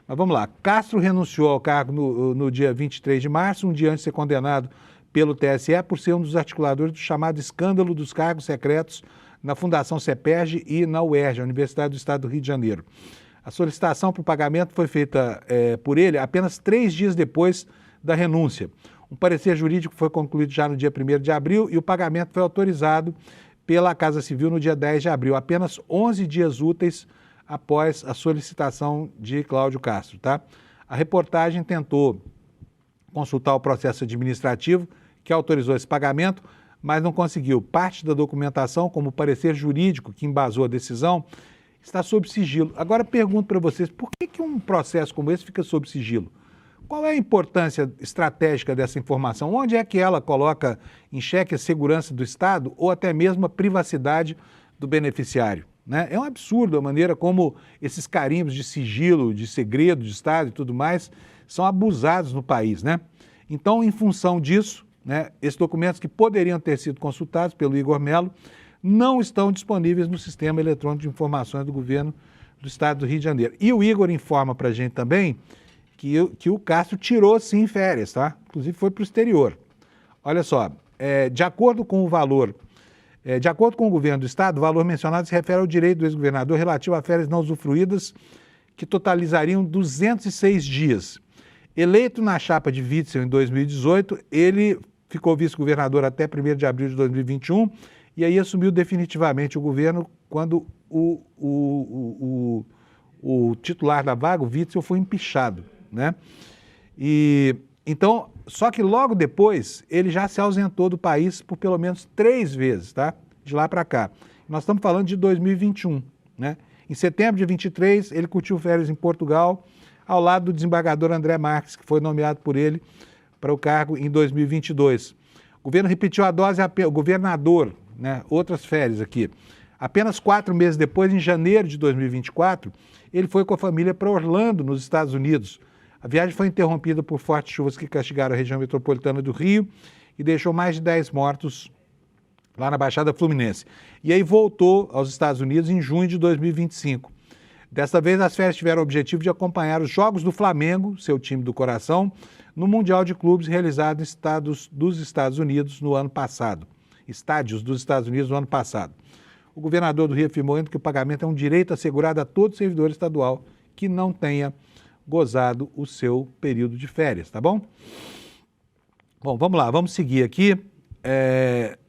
Mas vamos lá, Castro renunciou ao cargo no dia 23 de março, um dia antes de ser condenado pelo TSE por ser um dos articuladores do chamado escândalo dos cargos secretos na Fundação CEPERJ e na UERJ, a Universidade do Estado do Rio de Janeiro. A solicitação para o pagamento foi feita por ele apenas 3 dias depois da renúncia. Um parecer jurídico foi concluído já no dia 1º de abril e o pagamento foi autorizado pela Casa Civil no dia 10 de abril, apenas 11 dias úteis após a solicitação de Cláudio Castro, tá? A reportagem tentou consultar o processo administrativo que autorizou esse pagamento, mas não conseguiu. Parte da documentação, como o parecer jurídico que embasou a decisão, está sob sigilo. Agora pergunto para vocês, por que um processo como esse fica sob sigilo? Qual é a importância estratégica dessa informação? Onde é que ela coloca em xeque a segurança do Estado ou até mesmo a privacidade do beneficiário? Né? É um absurdo a maneira como esses carimbos de sigilo, de segredo de Estado e tudo mais são abusados no país, né? Então, em função disso, né, esses documentos que poderiam ter sido consultados pelo Igor Melo não estão disponíveis no Sistema Eletrônico de Informações do Governo do Estado do Rio de Janeiro. E o Igor informa para a gente também que o Castro tirou sim férias, tá? Inclusive foi para o exterior. Olha só, de acordo com o governo do estado, o valor mencionado se refere ao direito do ex-governador relativo a férias não usufruídas, que totalizariam 206 dias. Eleito na chapa de Witzel em 2018, ele ficou vice-governador até 1º de abril de 2021 e aí assumiu definitivamente o governo quando o titular da vaga, o Witzel, foi empichado, né? E então, só que logo depois ele já se ausentou do país por pelo menos 3 vezes, tá? De lá para cá. Nós estamos falando de 2021, né? Em setembro de 23, ele curtiu férias em Portugal, ao lado do desembargador André Marques, que foi nomeado por ele para o cargo em 2022. O governo repetiu a dose, o governador, né? Outras férias aqui. Apenas 4 meses depois, em janeiro de 2024, ele foi com a família para Orlando, nos Estados Unidos. A viagem foi interrompida por fortes chuvas que castigaram a região metropolitana do Rio e deixou mais de 10 mortos lá na Baixada Fluminense. E aí voltou aos Estados Unidos em junho de 2025. Desta vez, as férias tiveram o objetivo de acompanhar os Jogos do Flamengo, seu time do coração, no Mundial de Clubes realizado em estados dos Estados Unidos no ano passado. Estádios dos Estados Unidos no ano passado. O governador do Rio afirmou ainda que o pagamento é um direito assegurado a todo servidor estadual que não tenha gozado o seu período de férias, tá bom? Bom, vamos lá, vamos seguir aqui.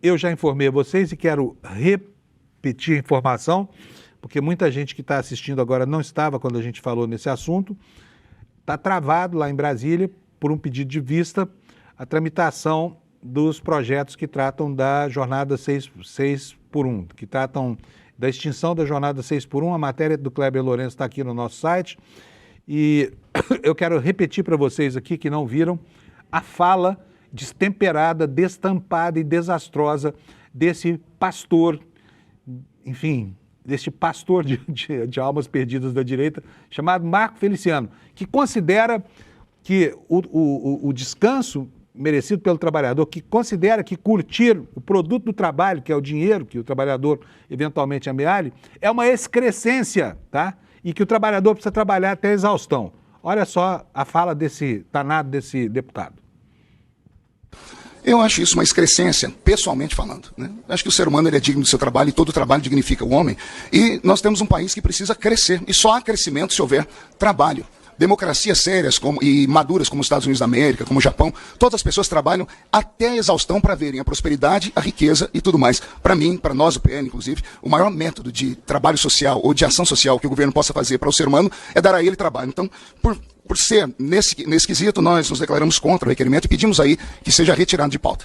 Eu já informei a vocês e quero repetir a informação, porque muita gente que está assistindo agora não estava quando a gente falou nesse assunto. Está travado lá em Brasília, por um pedido de vista, a tramitação dos projetos que tratam da jornada 6x1, que tratam da extinção da jornada 6x1. A matéria do Kleber Lourenço está aqui no nosso site. E eu quero repetir para vocês aqui que não viram a fala destemperada, destampada e desastrosa desse pastor, enfim, deste pastor de almas perdidas da direita, chamado Marco Feliciano, que considera que o descanso merecido pelo trabalhador, que considera que curtir o produto do trabalho, que é o dinheiro que o trabalhador eventualmente amealhe, é uma excrescência, tá? E que o trabalhador precisa trabalhar até a exaustão. Olha só a fala desse danado, desse deputado. Eu acho isso uma excrescência, pessoalmente falando, né? Acho que o ser humano ele é digno do seu trabalho e todo trabalho dignifica o homem. E nós temos um país que precisa crescer. E só há crescimento se houver trabalho. Democracias sérias e maduras como os Estados Unidos da América, como o Japão, todas as pessoas trabalham até a exaustão para verem a prosperidade, a riqueza e tudo mais. Para mim, para nós, o PL, inclusive, o maior método de trabalho social ou de ação social que o governo possa fazer para o ser humano é dar a ele trabalho. Então, por ser nesse quesito, nós nos declaramos contra o requerimento e pedimos aí que seja retirado de pauta.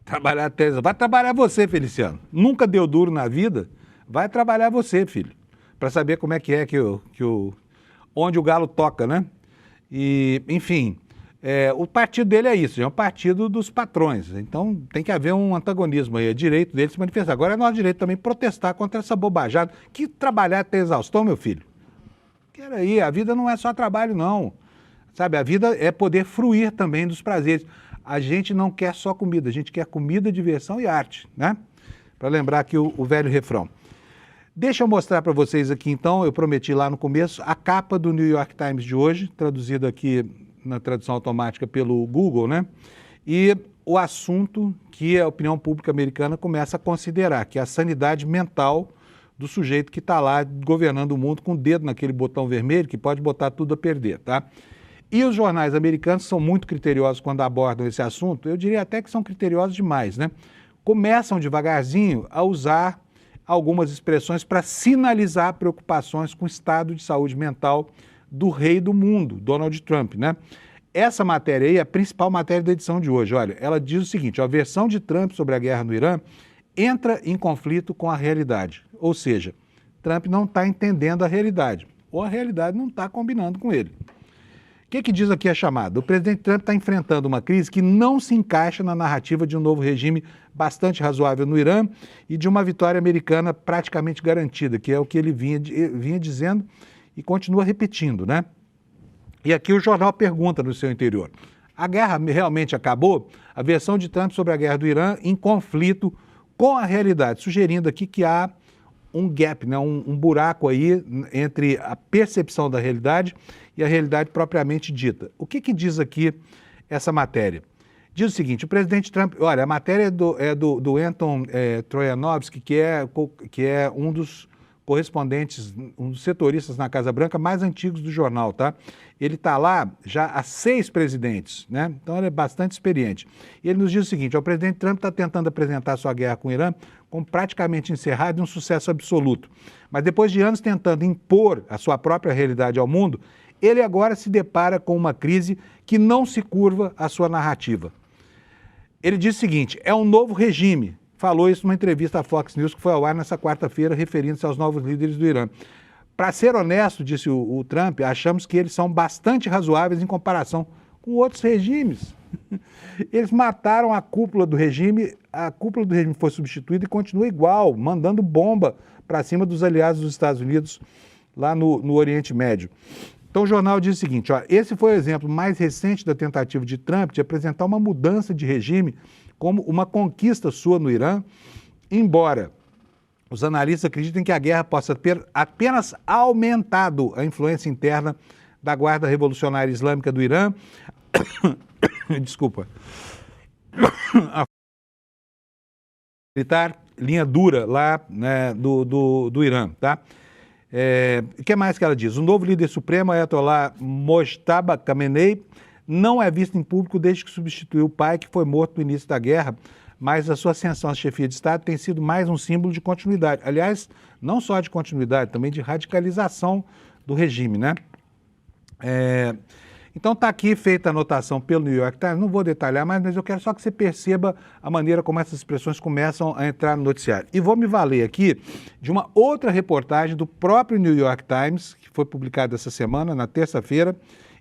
Trabalhar até... Vai trabalhar você, Feliciano. Nunca deu duro na vida, vai trabalhar você, filho. Para saber como é que onde o galo toca, né? E, enfim, o partido dele é isso, é um partido dos patrões. Então tem que haver um antagonismo aí, é direito dele se manifestar. Agora é nosso direito também protestar contra essa bobajada. Que trabalhar até exaustão, meu filho? Peraí, a vida não é só trabalho, não. Sabe, a vida é poder fruir também dos prazeres. A gente não quer só comida, a gente quer comida, diversão e arte, né? Para lembrar aqui o velho refrão. Deixa eu mostrar para vocês aqui, então, eu prometi lá no começo, a capa do New York Times de hoje, traduzida aqui na tradução automática pelo Google, né? E o assunto que a opinião pública americana começa a considerar, que é a sanidade mental do sujeito que está lá governando o mundo com o dedo naquele botão vermelho que pode botar tudo a perder, tá? E os jornais americanos são muito criteriosos quando abordam esse assunto, eu diria até que são criteriosos demais, né? Começam devagarzinho a usar algumas expressões para sinalizar preocupações com o estado de saúde mental do rei do mundo, Donald Trump, né? Essa matéria aí é a principal matéria da edição de hoje. Olha, ela diz o seguinte: a versão de Trump sobre a guerra no Irã entra em conflito com a realidade. Ou seja, Trump não está entendendo a realidade, ou a realidade não está combinando com ele. O que diz aqui a chamada? O presidente Trump está enfrentando uma crise que não se encaixa na narrativa de um novo regime bastante razoável no Irã e de uma vitória americana praticamente garantida, que é o que ele vinha dizendo e continua repetindo, né? E aqui o jornal pergunta no seu interior: a guerra realmente acabou? A versão de Trump sobre a guerra do Irã em conflito com a realidade, sugerindo aqui que há um gap, né, um buraco aí entre a percepção da realidade e a realidade propriamente dita. O que diz aqui essa matéria? Diz o seguinte, o presidente Trump... Olha, a matéria é do Anton Troianovsky, que é um dos correspondentes, um dos setoristas na Casa Branca mais antigos do jornal, tá? Ele está lá já há 6 presidentes, né? Então ele é bastante experiente. E ele nos diz o seguinte, o presidente Trump está tentando apresentar sua guerra com o Irã como praticamente encerrada e um sucesso absoluto. Mas depois de anos tentando impor a sua própria realidade ao mundo, ele agora se depara com uma crise que não se curva à sua narrativa. Ele diz o seguinte, é um novo regime. Falou isso numa entrevista à Fox News que foi ao ar nessa quarta-feira, referindo-se aos novos líderes do Irã. Para ser honesto, disse o Trump, achamos que eles são bastante razoáveis em comparação com outros regimes. Eles mataram a cúpula do regime foi substituída e continua igual, mandando bomba para cima dos aliados dos Estados Unidos lá no Oriente Médio. Então o jornal diz o seguinte, ó, esse foi o exemplo mais recente da tentativa de Trump de apresentar uma mudança de regime como uma conquista sua no Irã, embora os analistas acreditem que a guerra possa ter apenas aumentado a influência interna da Guarda Revolucionária Islâmica do Irã. Desculpa. A militar, linha dura lá, né, do Irã, tá? O que mais que ela diz? O novo líder supremo, Ayatollah Mojtaba Khamenei, não é visto em público desde que substituiu o pai, que foi morto no início da guerra, mas a sua ascensão à chefia de Estado tem sido mais um símbolo de continuidade. Aliás, não só de continuidade, também de radicalização do regime, né? Então está aqui feita a anotação pelo New York Times, não vou detalhar mais, mas eu quero só que você perceba a maneira como essas expressões começam a entrar no noticiário. E vou me valer aqui de uma outra reportagem do próprio New York Times, que foi publicada essa semana, na terça-feira,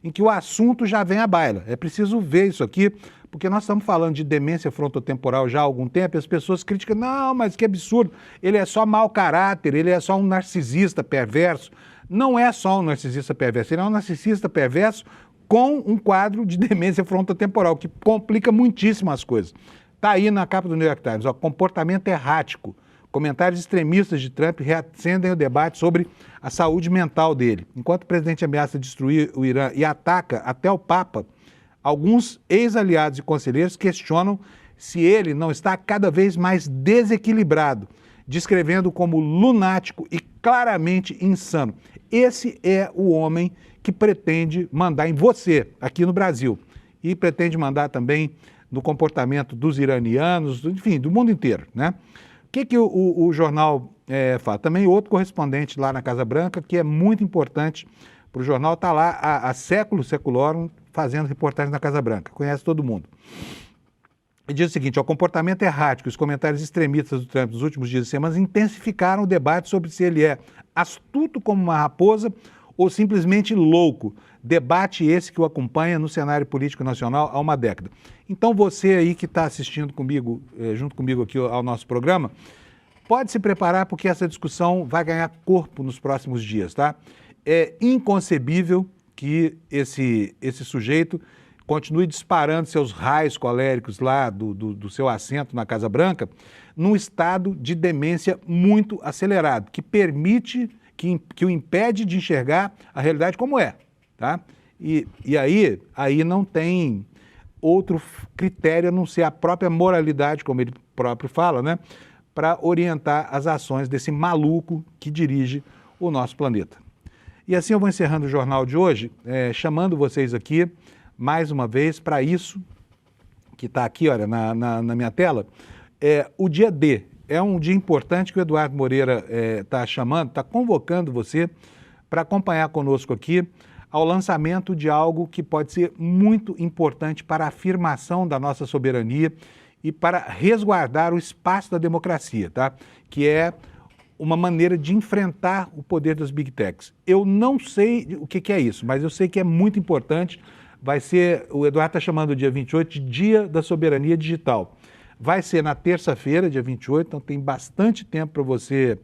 em que o assunto já vem à baila. É preciso ver isso aqui, porque nós estamos falando de demência frontotemporal já há algum tempo, e as pessoas criticam, não, mas que absurdo, ele é só mau caráter, ele é só um narcisista perverso. Não é só um narcisista perverso, ele é um narcisista perverso com um quadro de demência frontotemporal, que complica muitíssimo as coisas. Está aí na capa do New York Times, ó, comportamento errático. Comentários extremistas de Trump reacendem o debate sobre a saúde mental dele. Enquanto o presidente ameaça destruir o Irã e ataca até o Papa, alguns ex-aliados e conselheiros questionam se ele não está cada vez mais desequilibrado, descrevendo como lunático e claramente insano. Esse é o homem que pretende mandar em você, aqui no Brasil, e pretende mandar também no comportamento dos iranianos, enfim, do mundo inteiro, né? O que o jornal fala? Também outro correspondente lá na Casa Branca, que é muito importante para o jornal, está lá há séculos, seculorum, fazendo reportagem na Casa Branca, conhece todo mundo. E diz o seguinte, o comportamento errático, os comentários extremistas do Trump nos últimos dias e semanas intensificaram o debate sobre se ele é astuto como uma raposa ou simplesmente louco. Debate esse que o acompanha no cenário político nacional há uma década. Então você aí que está assistindo comigo, junto comigo aqui ao nosso programa, pode se preparar porque essa discussão vai ganhar corpo nos próximos dias, tá? É inconcebível que esse sujeito continue disparando seus raios coléricos lá do seu assento na Casa Branca num estado de demência muito acelerado, que permite, que o impede de enxergar a realidade como é, tá? E aí não tem outro critério a não ser a própria moralidade, como ele próprio fala, né? Para orientar as ações desse maluco que dirige o nosso planeta. E assim eu vou encerrando o jornal de hoje, chamando vocês aqui, mais uma vez, para isso, que está aqui, olha, na minha tela, o dia D. É um dia importante que o Eduardo Moreira está chamando, está convocando você para acompanhar conosco aqui ao lançamento de algo que pode ser muito importante para a afirmação da nossa soberania e para resguardar o espaço da democracia, tá? Que é uma maneira de enfrentar o poder das Big Techs. Eu não sei o que é isso, mas eu sei que é muito importante. Vai ser, o Eduardo está chamando o dia 28 de Dia da Soberania Digital. Vai ser na terça-feira, dia 28, então tem bastante tempo para você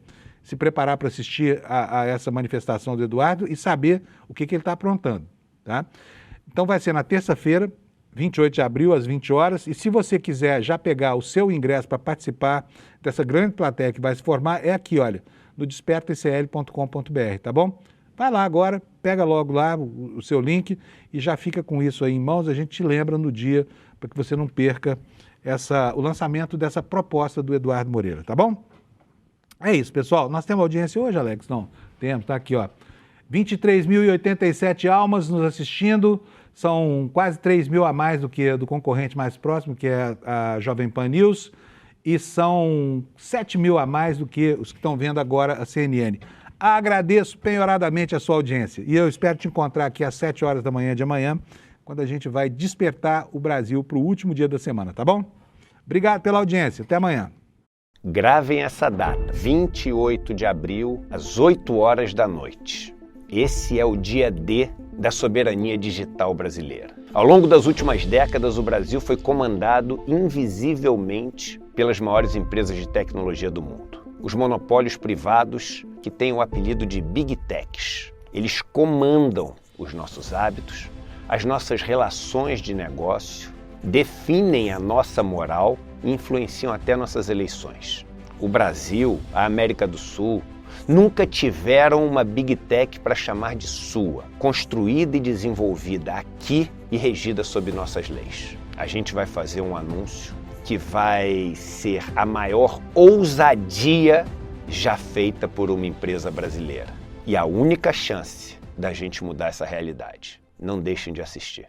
se preparar para assistir a essa manifestação do Eduardo e saber o que ele está aprontando, tá? Então vai ser na terça-feira, 28 de abril, às 20 horas, e se você quiser já pegar o seu ingresso para participar dessa grande plateia que vai se formar, é aqui, olha, no despertacl.com.br, tá bom? Vai lá agora, pega logo lá o seu link e já fica com isso aí em mãos. A gente te lembra no dia para que você não perca o lançamento dessa proposta do Eduardo Moreira, tá bom? É isso, pessoal. Nós temos audiência hoje, Alex? Não, temos, tá aqui, ó. 23.087 almas nos assistindo, são quase 3 mil a mais do que do concorrente mais próximo, que é a Jovem Pan News, e são 7 mil a mais do que os que estão vendo agora a CNN. Agradeço penhoradamente a sua audiência e eu espero te encontrar aqui às 7 horas da manhã de amanhã, quando a gente vai despertar o Brasil para o último dia da semana, tá bom? Obrigado pela audiência, até amanhã. Gravem essa data, 28 de abril, às 8 horas da noite. Esse é o dia D da soberania digital brasileira. Ao longo das últimas décadas, o Brasil foi comandado invisivelmente pelas maiores empresas de tecnologia do mundo. Os monopólios privados, que têm o apelido de Big Techs. Eles comandam os nossos hábitos, as nossas relações de negócio, definem a nossa moral e influenciam até nossas eleições. O Brasil, a América do Sul, nunca tiveram uma Big Tech para chamar de sua, construída e desenvolvida aqui e regida sob nossas leis. A gente vai fazer um anúncio que vai ser a maior ousadia já feita por uma empresa brasileira. E a única chance da gente mudar essa realidade. Não deixem de assistir.